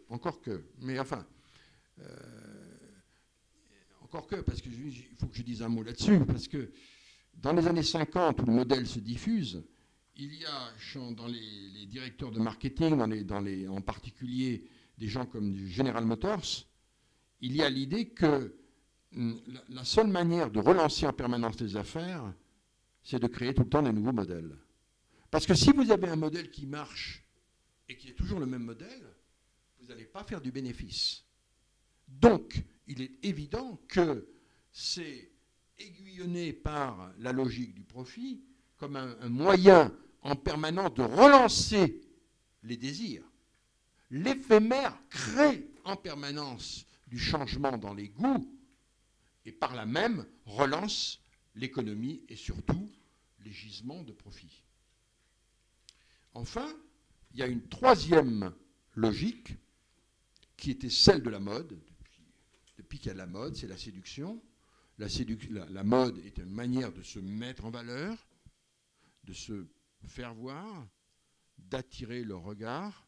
mais enfin, encore que, parce qu'il faut que je dise un mot là-dessus, parce que dans les années 50, où le modèle se diffuse, il y a dans les directeurs de marketing, en particulier des gens comme General Motors, il y a l'idée que la seule manière de relancer en permanence les affaires, c'est de créer tout le temps des nouveaux modèles. Parce que si vous avez un modèle qui marche et qui est toujours le même modèle, vous n'allez pas faire du bénéfice. Donc, il est évident que c'est aiguillonné par la logique du profit comme un moyen en permanence de relancer les désirs. L'éphémère crée en permanence du changement dans les goûts et par là même relance l'économie et surtout les gisements de profit. Enfin, il y a une troisième logique qui était celle de la mode. Depuis qu'il y a la mode, c'est la séduction. La mode est une manière de se mettre en valeur, de se faire voir, d'attirer le regard.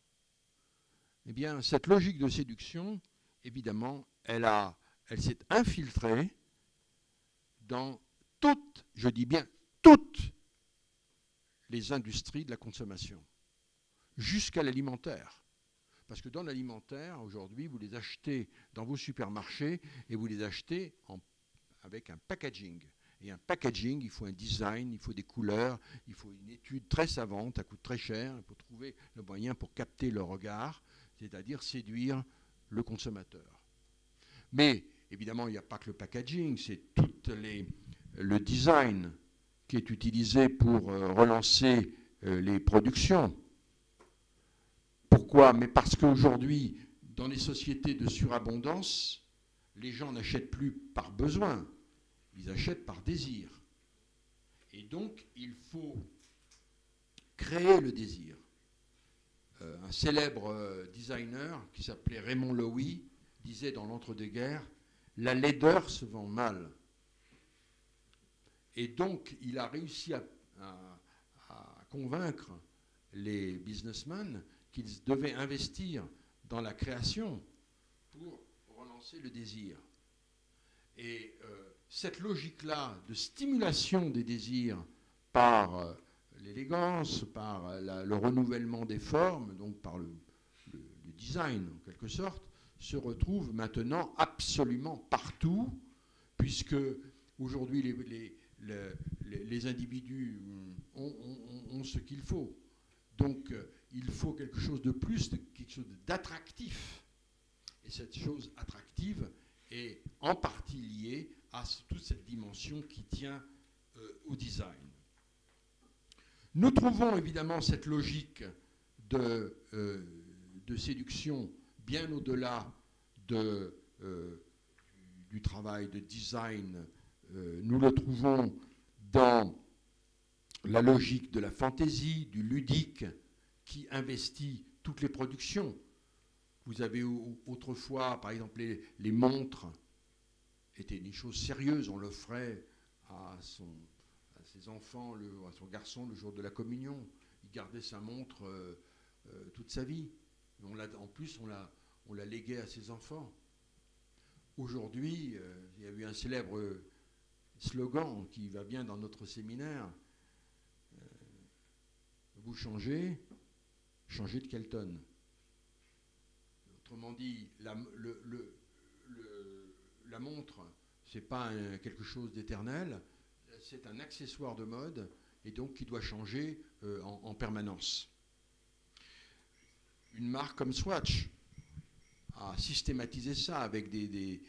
Eh bien, cette logique de séduction, évidemment, elle s'est infiltrée dans toutes, je dis bien toutes, les industries de la consommation, jusqu'à l'alimentaire. Parce que dans l'alimentaire, aujourd'hui, vous les achetez dans vos supermarchés et vous les achetez avec un packaging. Et un packaging, il faut un design, il faut des couleurs, il faut une étude très savante, ça coûte très cher, il faut trouver le moyen pour capter le regard, c'est-à-dire séduire le consommateur. Mais évidemment, il n'y a pas que le packaging, c'est tout le design qui est utilisé pour relancer les productions. Pourquoi? Mais parce qu'aujourd'hui, dans les sociétés de surabondance, les gens n'achètent plus par besoin, ils achètent par désir. Et donc, il faut créer le désir. un célèbre designer qui s'appelait Raymond Loewy disait dans l'entre-deux-guerres, la laideur se vend mal. Et donc, il a réussi à convaincre les businessmen qu'ils devaient investir dans la création pour relancer le désir. Et cette logique-là de stimulation des désirs par l'élégance, par le renouvellement des formes, donc par le design en quelque sorte, se retrouve maintenant absolument partout, puisque aujourd'hui les individus ont ce qu'il faut. Donc il faut quelque chose de plus, quelque chose d'attractif. Et cette chose attractive est en partie liée à toute cette dimension qui tient au design. Nous trouvons évidemment cette logique de séduction bien au-delà du travail de design. Nous le trouvons dans la logique de la fantaisie, du ludique, qui investit toutes les productions. Vous avez autrefois, par exemple, les montres étaient une chose sérieuse. On l'offrait à ses enfants, à son garçon le jour de la communion. Il gardait sa montre toute sa vie. En plus, on la léguait à ses enfants. Aujourd'hui, il y a eu un célèbre slogan qui va bien dans notre séminaire. Vous changez de Kelton. Autrement dit, la montre, ce n'est pas quelque chose d'éternel, c'est un accessoire de mode et donc qui doit changer en permanence. Une marque comme Swatch a systématisé ça avec des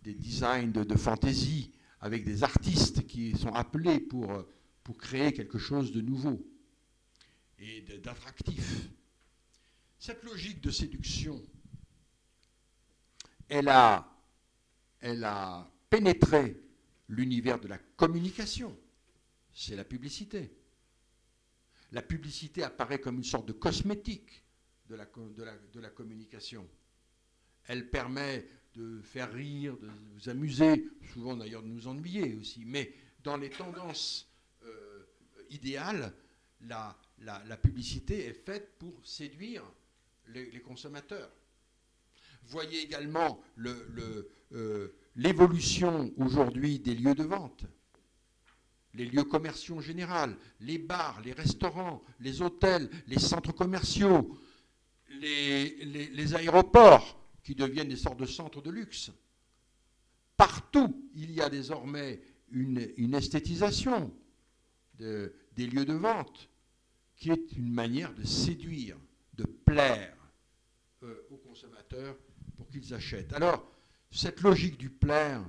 designs de fantaisie, avec des artistes qui sont appelés pour créer quelque chose de nouveau et d'attractif. Cette logique de séduction, elle a pénétré l'univers de la communication. C'est la publicité. La publicité apparaît comme une sorte de cosmétique de la communication. Elle permet de faire rire, de vous amuser, souvent d'ailleurs de nous ennuyer aussi, mais dans les tendances idéales, la publicité est faite pour séduire les consommateurs. Voyez également l'évolution aujourd'hui des lieux de vente, les lieux commerciaux en général, les bars, les restaurants, les hôtels, les centres commerciaux, les aéroports qui deviennent des sortes de centres de luxe. Partout, il y a désormais une esthétisation des lieux de vente qui est une manière de séduire, de plaire aux consommateurs pour qu'ils achètent. Alors, cette logique du plaire,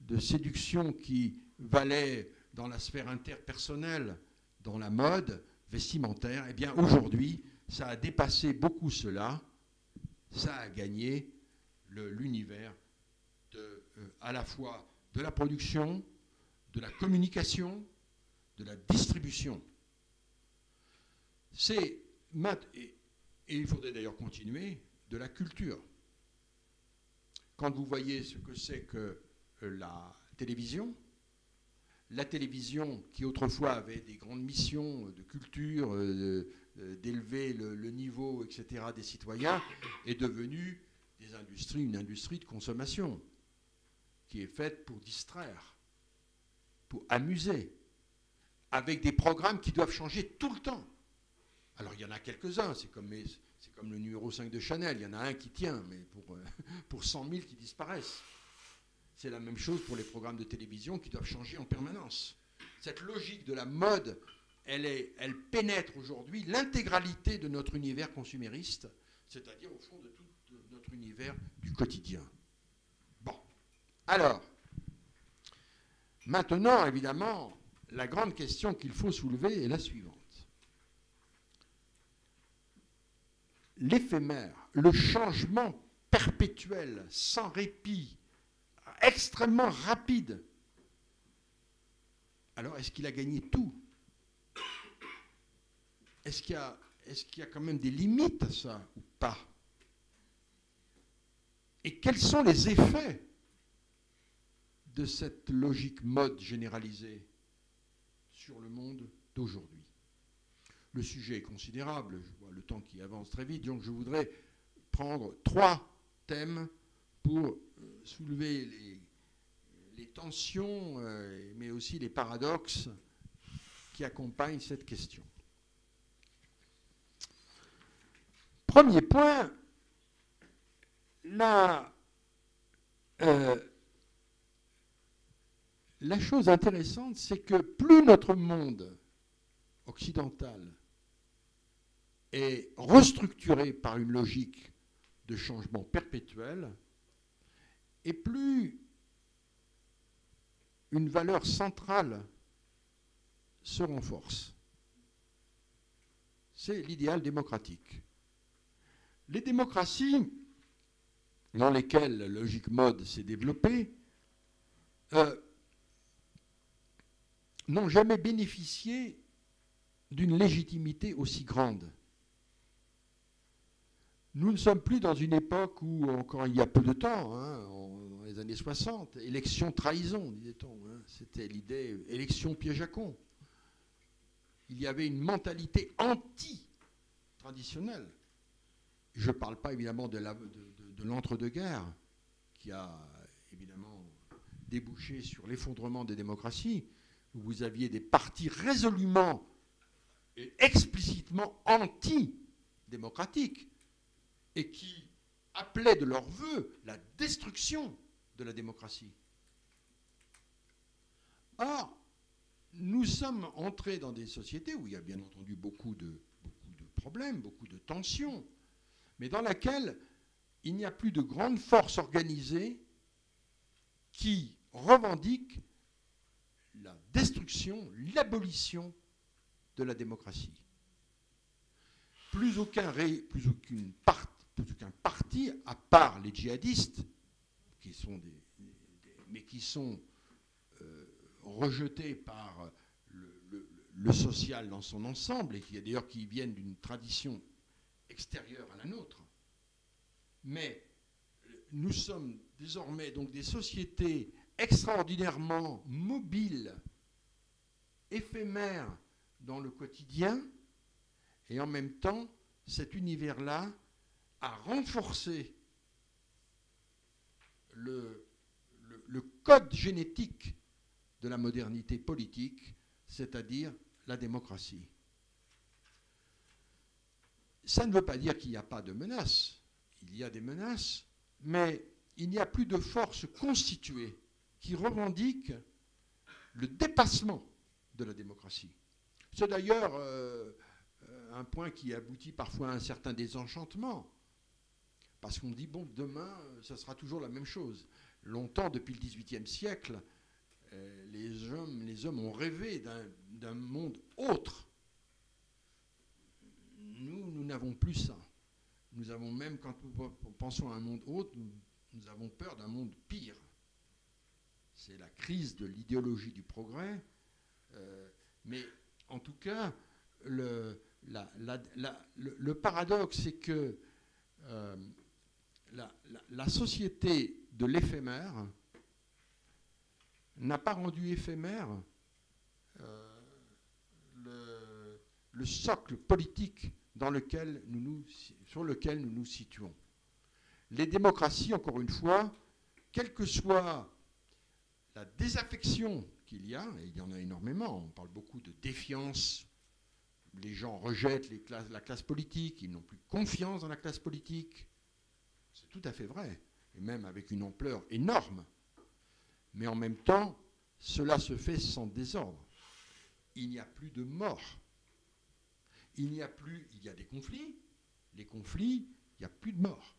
de séduction qui valait dans la sphère interpersonnelle, dans la mode vestimentaire, eh bien aujourd'hui, ça a dépassé beaucoup cela. Ça a gagné l'univers à la fois de la production, de la communication, de la distribution. Et il faudrait d'ailleurs continuer, de la culture. Quand vous voyez ce que c'est que la télévision qui autrefois avait des grandes missions de culture, d'élever le niveau, etc., des citoyens, est devenue une industrie de consommation qui est faite pour distraire, pour amuser, avec des programmes qui doivent changer tout le temps. Alors il y en a quelques-uns, c'est comme le numéro 5 de Chanel, il y en a un qui tient, mais pour 100 000 qui disparaissent. C'est la même chose pour les programmes de télévision qui doivent changer en permanence. Cette logique de la mode, elle pénètre aujourd'hui l'intégralité de notre univers consumériste, c'est-à-dire au fond de tout notre univers du quotidien. Bon, alors, maintenant, évidemment, la grande question qu'il faut soulever est la suivante. L'éphémère, le changement perpétuel, sans répit, extrêmement rapide. Alors, est-ce qu'il a gagné tout ? Est-ce est-ce qu'il y a quand même des limites à ça ou pas? Et quels sont les effets de cette logique mode généralisée sur le monde d'aujourd'hui? Le sujet est considérable, je vois le temps qui avance très vite, donc je voudrais prendre 3 thèmes pour soulever les tensions, mais aussi les paradoxes qui accompagnent cette question. Premier point, la chose intéressante, c'est que plus notre monde occidental est restructuré par une logique de changement perpétuel, et plus une valeur centrale se renforce. C'est l'idéal démocratique. Les démocraties dans lesquelles la logique mode s'est développée n'ont jamais bénéficié d'une légitimité aussi grande. Nous ne sommes plus dans une époque où, encore il y a peu de temps, dans les années 60, élection trahison, disait-on. C'était l'idée élection piège à con. Il y avait une mentalité anti-traditionnelle. Je ne parle pas évidemment de l'entre-deux-guerres, qui a évidemment débouché sur l'effondrement des démocraties, où vous aviez des partis résolument et explicitement anti-démocratiques, et qui appelaient de leur vœu la destruction de la démocratie. Or, nous sommes entrés dans des sociétés où il y a bien entendu beaucoup de problèmes, beaucoup de tensions, mais dans laquelle il n'y a plus de grandes forces organisées qui revendiquent la destruction, l'abolition de la démocratie. Plus aucun parti, à part les djihadistes, qui sont mais qui sont rejetés par le social dans son ensemble, et qui viennent d'une tradition extérieure à la nôtre. Mais nous sommes désormais donc des sociétés extraordinairement mobiles, éphémères dans le quotidien, et en même temps, cet univers-là a renforcé le code génétique de la modernité politique, c'est-à-dire la démocratie. Ça ne veut pas dire qu'il n'y a pas de menaces. Il y a des menaces, mais il n'y a plus de forces constituées qui revendiquent le dépassement de la démocratie. C'est d'ailleurs un point qui aboutit parfois à un certain désenchantement, parce qu'on dit, bon, demain, ça sera toujours la même chose. Longtemps, depuis le XVIIIe siècle, les hommes ont rêvé d'un monde autre. Nous n'avons plus ça. Nous avons même, quand nous pensons à un monde autre, nous avons peur d'un monde pire. C'est la crise de l'idéologie du progrès. Mais en tout cas, le paradoxe, c'est que la société de l'éphémère n'a pas rendu éphémère le socle politique sur lequel nous nous situons. Les démocraties, encore une fois, quelle que soit la désaffection qu'il y a, et il y en a énormément, on parle beaucoup de défiance, les gens rejettent la classe politique, ils n'ont plus confiance dans la classe politique, c'est tout à fait vrai, et même avec une ampleur énorme. Mais en même temps, cela se fait sans désordre. Il n'y a plus de morts. Il y a des conflits. Les conflits, il n'y a plus de morts.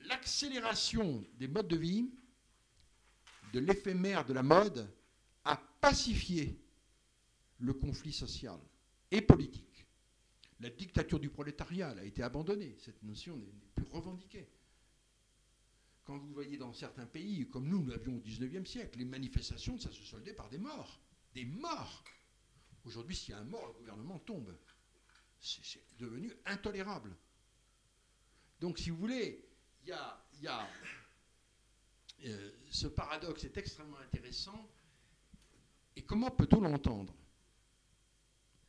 L'accélération des modes de vie, de l'éphémère de la mode, a pacifié le conflit social et politique. La dictature du prolétariat a été abandonnée. Cette notion n'est plus revendiquée. Quand vous voyez dans certains pays, comme nous l'avions au XIXe siècle, les manifestations, ça se soldait par des morts. Des morts. Aujourd'hui, s'il y a un mort, le gouvernement tombe. C'est devenu intolérable. Donc, si vous voulez, il y a ce paradoxe est extrêmement intéressant. Et comment peut-on l'entendre?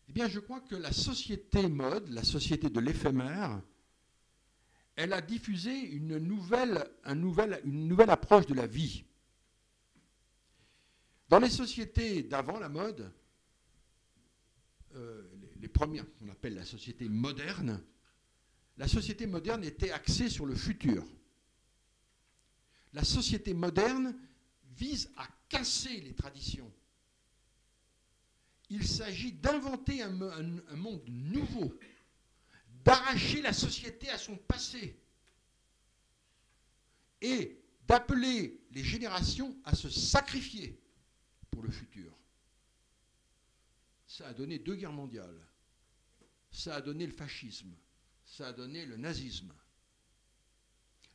Eh bien, je crois que la société mode, la société de l'éphémère, elle a diffusé une nouvelle approche de la vie. Dans les sociétés d'avant la mode, les premières qu'on appelle la société moderne était axée sur le futur. La société moderne vise à casser les traditions. Il s'agit d'inventer un monde nouveau, d'arracher la société à son passé et d'appeler les générations à se sacrifier pour le futur. Ça a donné 2 guerres mondiales, ça a donné le fascisme, ça a donné le nazisme.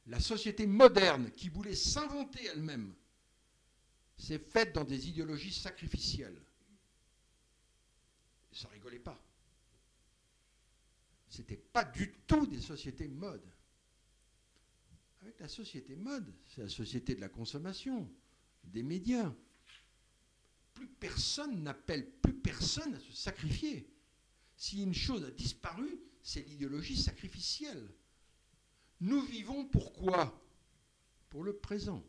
La société moderne qui voulait s'inventer elle-même s'est faite dans des idéologies sacrificielles. Ça rigolait pas. Ce n'était pas du tout des sociétés mode. Avec la société mode, c'est la société de la consommation, des médias. Plus personne n'appelle plus personne à se sacrifier. Si une chose a disparu, c'est l'idéologie sacrificielle. Nous vivons pourquoi? Pour le présent.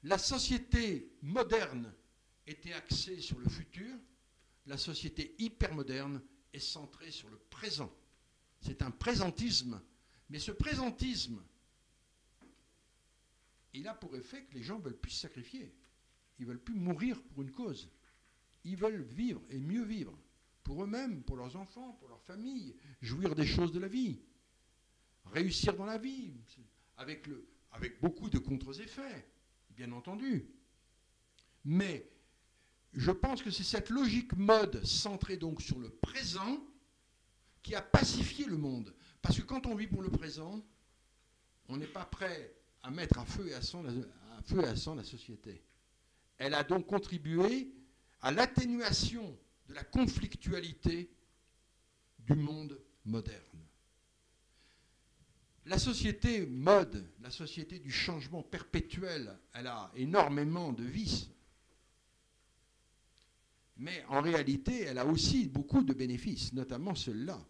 La société moderne était axée sur le futur. La société hypermoderne est centrée sur le présent. C'est un présentisme. Mais ce présentisme, il a pour effet que les gens ne veulent plus se sacrifier. Ils ne veulent plus mourir pour une cause. Ils veulent vivre et mieux vivre. Pour eux-mêmes, pour leurs enfants, pour leur famille. Jouir des choses de la vie. Réussir dans la vie. Avec beaucoup de contre-effets, bien entendu. Mais je pense que c'est cette logique mode centrée donc sur le présent qui a pacifié le monde. Parce que quand on vit pour le présent, on n'est pas prêt à mettre à feu et à sang la société. Elle a donc contribué à l'atténuation de la conflictualité du monde moderne. La société mode, la société du changement perpétuel, elle a énormément de vices. Mais en réalité, elle a aussi beaucoup de bénéfices, notamment ceux-là.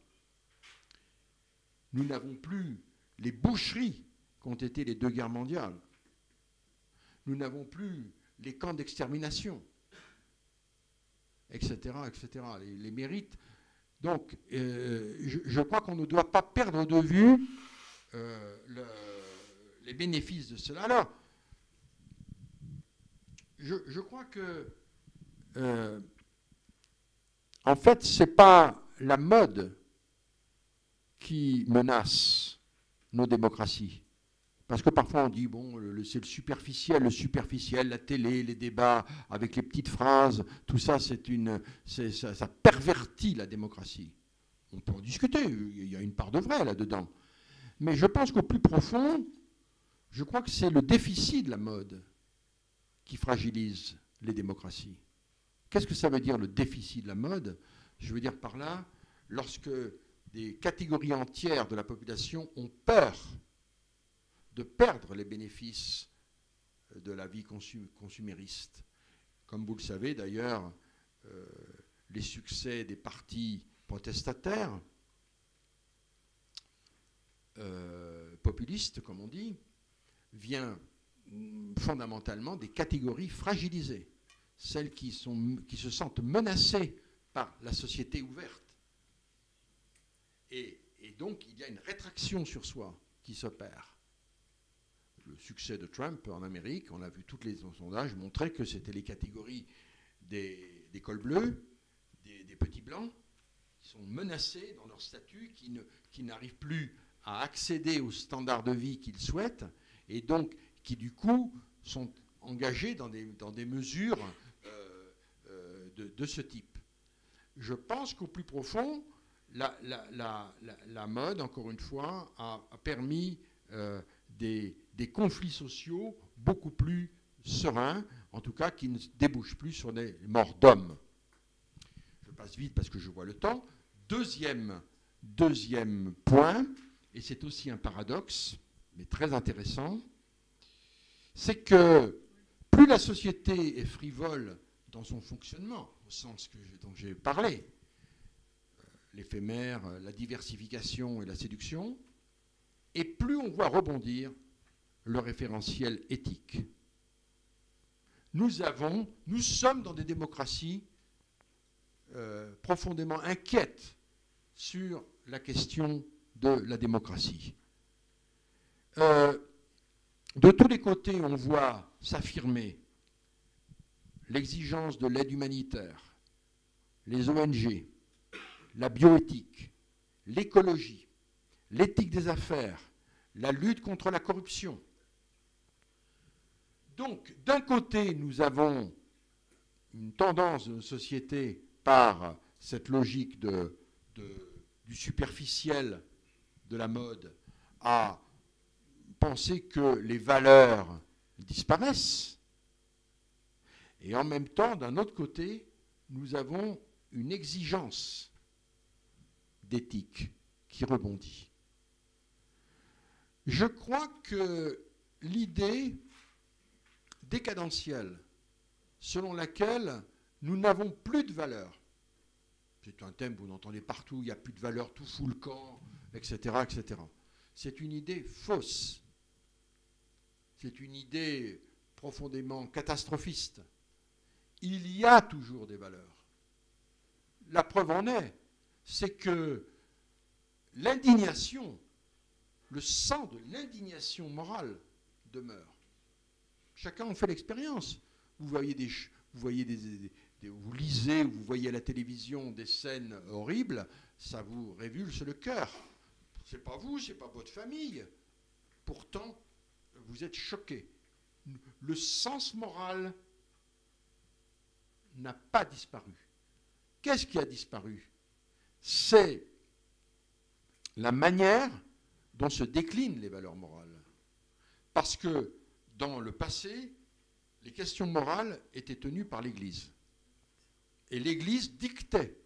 Nous n'avons plus les boucheries qu'ont été les 2 guerres mondiales. Nous n'avons plus les camps d'extermination, etc., etc., les mérites. Donc, je crois qu'on ne doit pas perdre de vue les bénéfices de cela. Alors, je crois que, en fait, ce n'est pas la mode qui menace nos démocraties. Parce que parfois on dit, bon, c'est le superficiel, la télé, les débats avec les petites phrases, tout ça, ça pervertit la démocratie. On peut en discuter, il y a une part de vrai là-dedans. Mais je pense qu'au plus profond, je crois que c'est le déficit de la mode qui fragilise les démocraties. Qu'est-ce que ça veut dire, le déficit de la mode? Je veux dire par là, lorsque des catégories entières de la population ont peur de perdre les bénéfices de la vie consumériste. Comme vous le savez d'ailleurs, les succès des partis protestataires, populistes comme on dit, vient fondamentalement des catégories fragilisées, celles qui se sentent menacées par la société ouverte. Et donc il y a une rétraction sur soi qui s'opère. Le succès de Trump en Amérique, on a vu tous les sondages montrer que c'était les catégories des cols bleus, des petits blancs, qui sont menacés dans leur statut, qui n'arrivent plus à accéder aux standards de vie qu'ils souhaitent, et donc qui du coup sont engagés dans des mesures de ce type. Je pense qu'au plus profond, la mode, encore une fois, a permis des conflits sociaux beaucoup plus sereins, en tout cas qui ne débouchent plus sur des morts d'hommes. passe vite parce que je vois le temps. Deuxième point, et c'est aussi un paradoxe, mais très intéressant, c'est que plus la société est frivole dans son fonctionnement, au sens dont j'ai parlé, l'éphémère, la diversification et la séduction, et plus on voit rebondir le référentiel éthique. Nous sommes dans des démocraties profondément inquiètes sur la question de la démocratie. De tous les côtés, on voit s'affirmer l'exigence de l'aide humanitaire, les ONG, la bioéthique, l'écologie, l'éthique des affaires, la lutte contre la corruption. Donc, d'un côté, nous avons une tendance de nos sociétés par cette logique du superficiel de la mode à penser que les valeurs disparaissent. Et en même temps, d'un autre côté, nous avons une exigence d'éthique qui rebondit. Je crois que l'idée décadentielle selon laquelle nous n'avons plus de valeur, c'est un thème que vous entendez partout, il n'y a plus de valeur, tout fout le camp, etc., etc. C'est une idée fausse. C'est une idée profondément catastrophiste. Il y a toujours des valeurs. La preuve en est, c'est que l'indignation, le sang de l'indignation morale demeure. Chacun en fait l'expérience. Vous lisez ou vous voyez à la télévision des scènes horribles, ça vous révulse le cœur. C'est pas vous, c'est pas votre famille. Pourtant, vous êtes choqués. Le sens moral n'a pas disparu. Qu'est-ce qui a disparu? C'est la manière dont se déclinent les valeurs morales. Parce que dans le passé, les questions morales étaient tenues par l'Église. Et l'Église dictait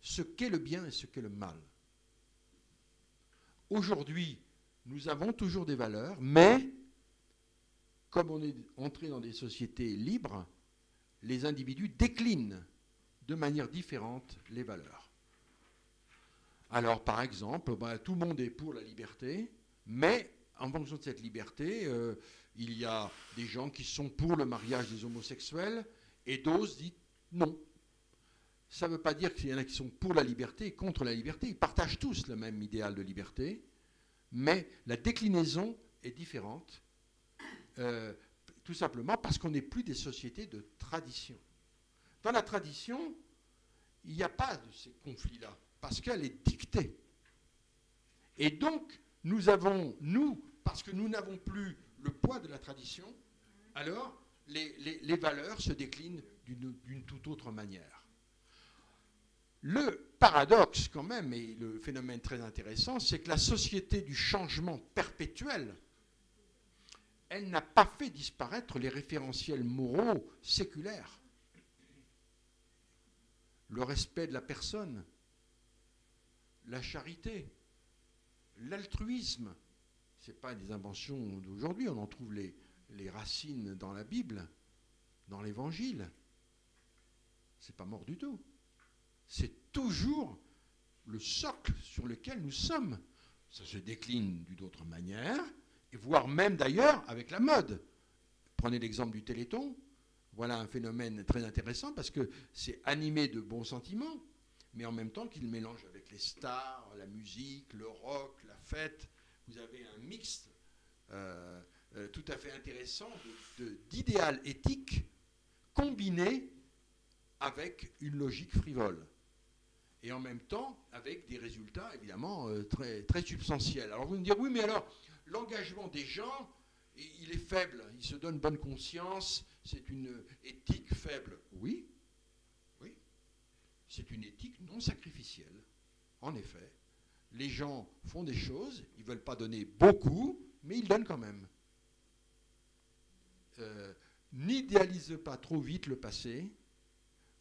ce qu'est le bien et ce qu'est le mal. Aujourd'hui, nous avons toujours des valeurs, mais comme on est entré dans des sociétés libres, les individus déclinent de manière différente les valeurs. Alors, par exemple, tout le monde est pour la liberté, mais en fonction de cette liberté, il y a des gens qui sont pour le mariage des homosexuels et d'autres disent non. Ça ne veut pas dire qu'il y en a qui sont pour la liberté et contre la liberté. Ils partagent tous le même idéal de liberté, mais la déclinaison est différente, tout simplement parce qu'on n'est plus des sociétés de tradition. Dans la tradition, il n'y a pas de ces conflits-là, parce qu'elle est dictée. Et donc, parce que nous n'avons plus le poids de la tradition, alors les valeurs se déclinent d'une toute autre manière. Le paradoxe, quand même, et le phénomène très intéressant, c'est que la société du changement perpétuel, elle n'a pas fait disparaître les référentiels moraux séculaires. Le respect de la personne, la charité, l'altruisme, ce n'est pas des inventions d'aujourd'hui, on en trouve les racines dans la Bible, dans l'Évangile. Ce n'est pas mort du tout. C'est toujours le socle sur lequel nous sommes. Ça se décline d'une autre manière, et voire même d'ailleurs avec la mode. Prenez l'exemple du Téléthon. Voilà un phénomène très intéressant parce que c'est animé de bons sentiments, mais en même temps qu'il mélange avec les stars, la musique, le rock, la fête. Vous avez un mixte tout à fait intéressant d'idéal éthique combiné avec une logique frivole. Et en même temps, avec des résultats, évidemment, très, très substantiels. Alors vous me direz, oui, mais alors, l'engagement des gens, il est faible, ils se donnent bonne conscience, c'est une éthique faible. Oui, oui, c'est une éthique non sacrificielle. En effet, les gens font des choses, ils ne veulent pas donner beaucoup, mais ils donnent quand même. N'idéalise pas trop vite le passé,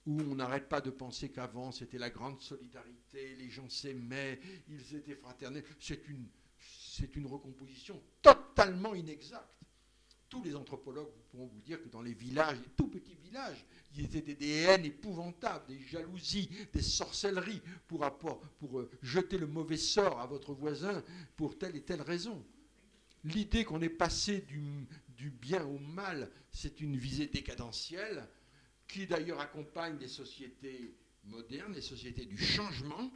où on n'arrête pas de penser qu'avant c'était la grande solidarité, les gens s'aimaient, ils étaient fraternels. C'est une recomposition totalement inexacte. Tous les anthropologues pourront vous dire que dans les villages, les tout petits villages, il y avait des haines épouvantables, des jalousies, des sorcelleries pour jeter le mauvais sort à votre voisin pour telle et telle raison. L'idée qu'on est passé du bien au mal, c'est une visée décadentielle qui d'ailleurs accompagne les sociétés modernes, les sociétés du changement,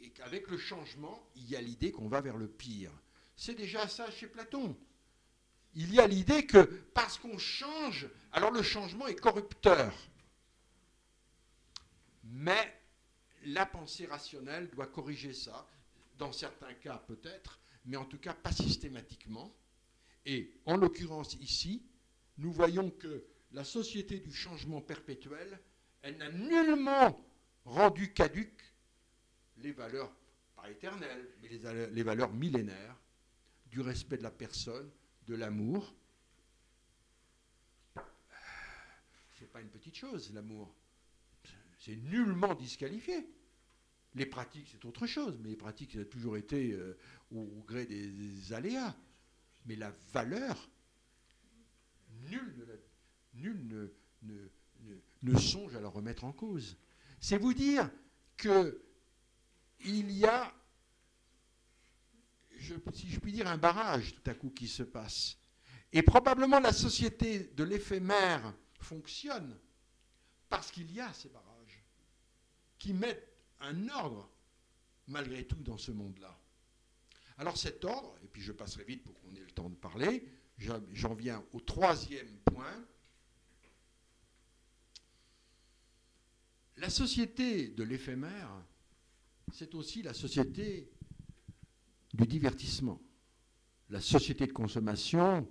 et qu'avec le changement, il y a l'idée qu'on va vers le pire. C'est déjà ça chez Platon. Il y a l'idée que parce qu'on change, alors le changement est corrupteur. Mais la pensée rationnelle doit corriger ça, dans certains cas peut-être, mais en tout cas pas systématiquement. Et en l'occurrence ici, nous voyons que la société du changement perpétuel, elle n'a nullement rendu caduques les valeurs, pas éternelles, mais les valeurs millénaires du respect de la personne, de l'amour. C'est pas une petite chose, l'amour. C'est nullement disqualifié. Les pratiques, c'est autre chose, mais les pratiques, ça a toujours été au gré des aléas. Mais la valeur, nul ne songe à la remettre en cause. C'est vous dire qu'il y a, si je puis dire, un barrage tout à coup qui se passe. Et probablement la société de l'éphémère fonctionne parce qu'il y a ces barrages qui mettent un ordre, malgré tout, dans ce monde-là. Alors cet ordre, et puis je passerai vite pour qu'on ait le temps de parler, j'en viens au troisième point. La société de l'éphémère, c'est aussi la société du divertissement. La société de consommation,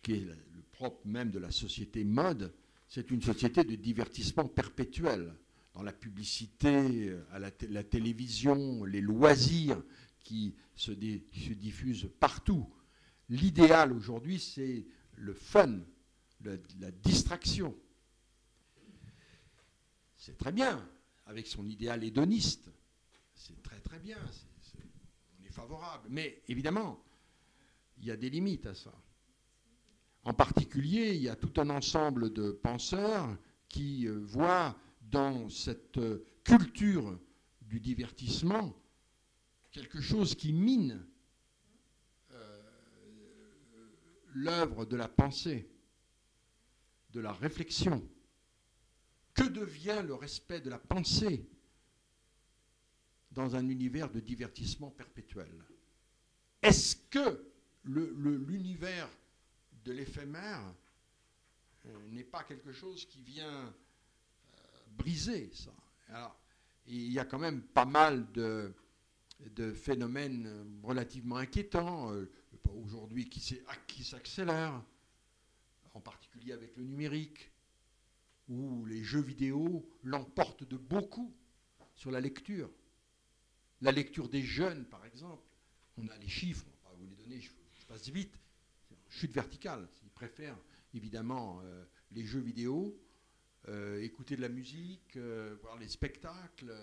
qui est le propre même de la société mode, c'est une société de divertissement perpétuel. Dans la publicité, à la télévision, les loisirs qui se diffusent partout. L'idéal aujourd'hui, c'est le fun, la distraction. C'est très bien, avec son idéal hédoniste. C'est très très bien, on est favorable. Mais évidemment, il y a des limites à ça. En particulier, il y a tout un ensemble de penseurs qui voient dans cette culture du divertissement quelque chose qui mine l'œuvre de la pensée, de la réflexion. Que devient le respect de la pensée dans un univers de divertissement perpétuel? Est-ce que l'univers de l'éphémère n'est pas quelque chose qui vient briser ça? Alors, il y a quand même pas mal de phénomènes relativement inquiétants aujourd'hui qui s'accélèrent, en particulier avec le numérique, où les jeux vidéo l'emportent de beaucoup sur la lecture. La lecture des jeunes, par exemple, on a les chiffres, on ne va pas vous les donner, je passe vite, c'est en chute verticale. Ils préfèrent évidemment les jeux vidéo, écouter de la musique, voir les spectacles,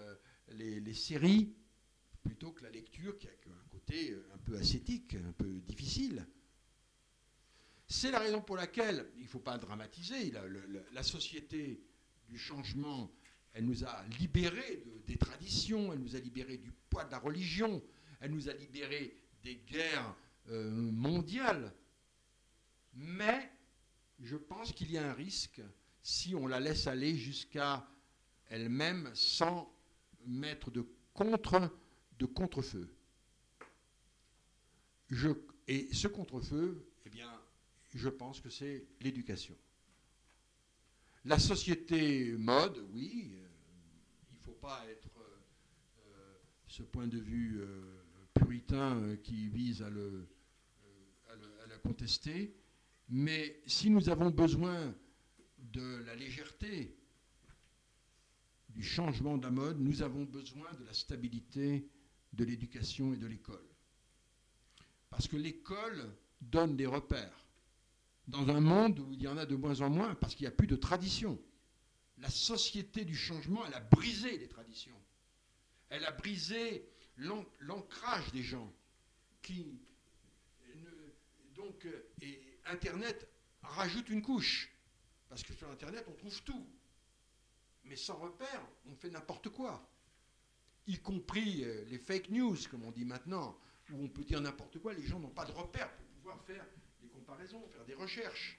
les séries, plutôt que la lecture qui a un côté un peu ascétique, un peu difficile. C'est la raison pour laquelle, il ne faut pas dramatiser, la société du changement, elle nous a libérés des traditions, elle nous a libérés du poids de la religion, elle nous a libérés des guerres mondiales. Mais je pense qu'il y a un risque si on la laisse aller jusqu'à elle-même sans mettre de contre-feu. Et ce contre-feu, eh bien, je pense que c'est l'éducation. La société mode, oui, il ne faut pas être ce point de vue puritain qui vise à la contester, mais si nous avons besoin de la légèreté, du changement de la mode, nous avons besoin de la stabilité de l'éducation et de l'école. Parce que l'école donne des repères. Dans un monde où il y en a de moins en moins, parce qu'il n'y a plus de tradition. la société du changement, elle a brisé les traditions. Elle a brisé l'ancrage des gens. Et Internet rajoute une couche. Parce que sur Internet, on trouve tout. Mais sans repère, on fait n'importe quoi. Y compris les fake news, comme on dit maintenant, où on peut dire n'importe quoi, les gens n'ont pas de repère pour pouvoir faire des comparaisons, faire des recherches.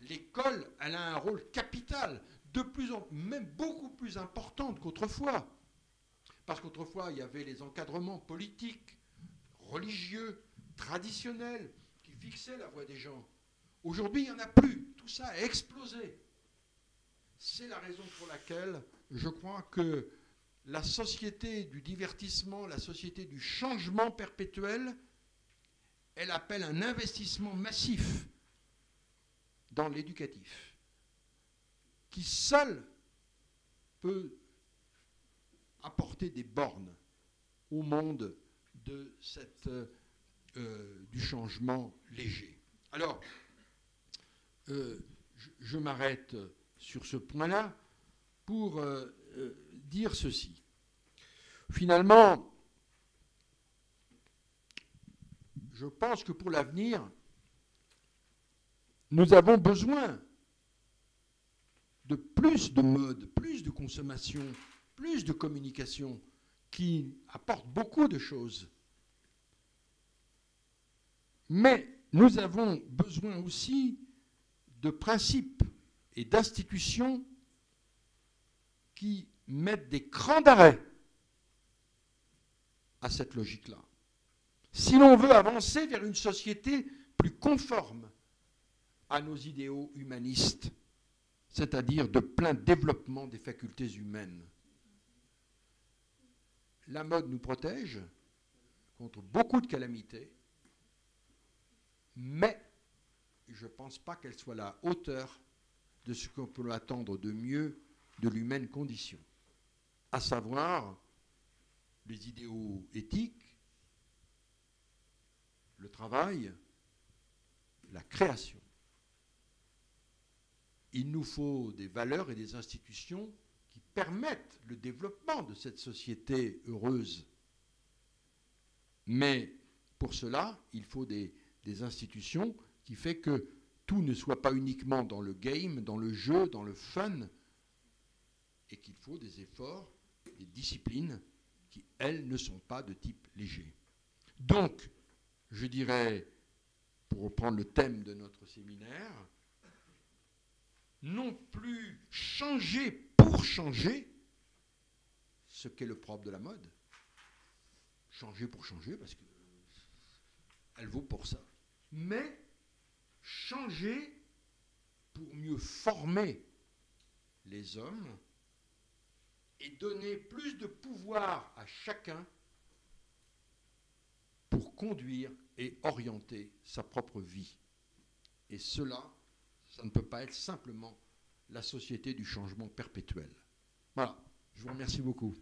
L'école, elle a un rôle capital, même beaucoup plus important qu'autrefois. Parce qu'autrefois, il y avait les encadrements politiques, religieux, traditionnels, qui fixaient la voie des gens. Aujourd'hui, il n'y en a plus. Tout ça a explosé. C'est la raison pour laquelle je crois que la société du divertissement, la société du changement perpétuel, elle appelle un investissement massif dans l'éducatif, qui seul peut apporter des bornes au monde du changement léger. Alors, je m'arrête sur ce point-là pour dire ceci. Finalement, je pense que pour l'avenir, nous avons besoin de plus de mode, plus de consommation, plus de communication qui apportent beaucoup de choses. Mais nous avons besoin aussi de principes et d'institutions qui mettent des crans d'arrêt à cette logique-là. Si l'on veut avancer vers une société plus conforme à nos idéaux humanistes, c'est-à-dire de plein développement des facultés humaines. La mode nous protège contre beaucoup de calamités, mais je ne pense pas qu'elle soit à la hauteur de ce qu'on peut attendre de mieux de l'humaine condition, à savoir les idéaux éthiques, le travail, la création. Il nous faut des valeurs et des institutions qui permettent le développement de cette société heureuse. Mais pour cela, il faut des institutions qui font que tout ne soit pas uniquement dans le game, dans le jeu, dans le fun, et qu'il faut des efforts, des disciplines qui, elles, ne sont pas de type léger. Donc, je dirais, pour reprendre le thème de notre séminaire, non plus changer pour changer, ce qu'est le propre de la mode. Changer pour changer, parce qu'elle vaut pour ça. Mais changer pour mieux former les hommes et donner plus de pouvoir à chacun pour conduire et orienter sa propre vie. Et cela, ça ne peut pas être simplement la société du changement perpétuel. Voilà, je vous remercie beaucoup.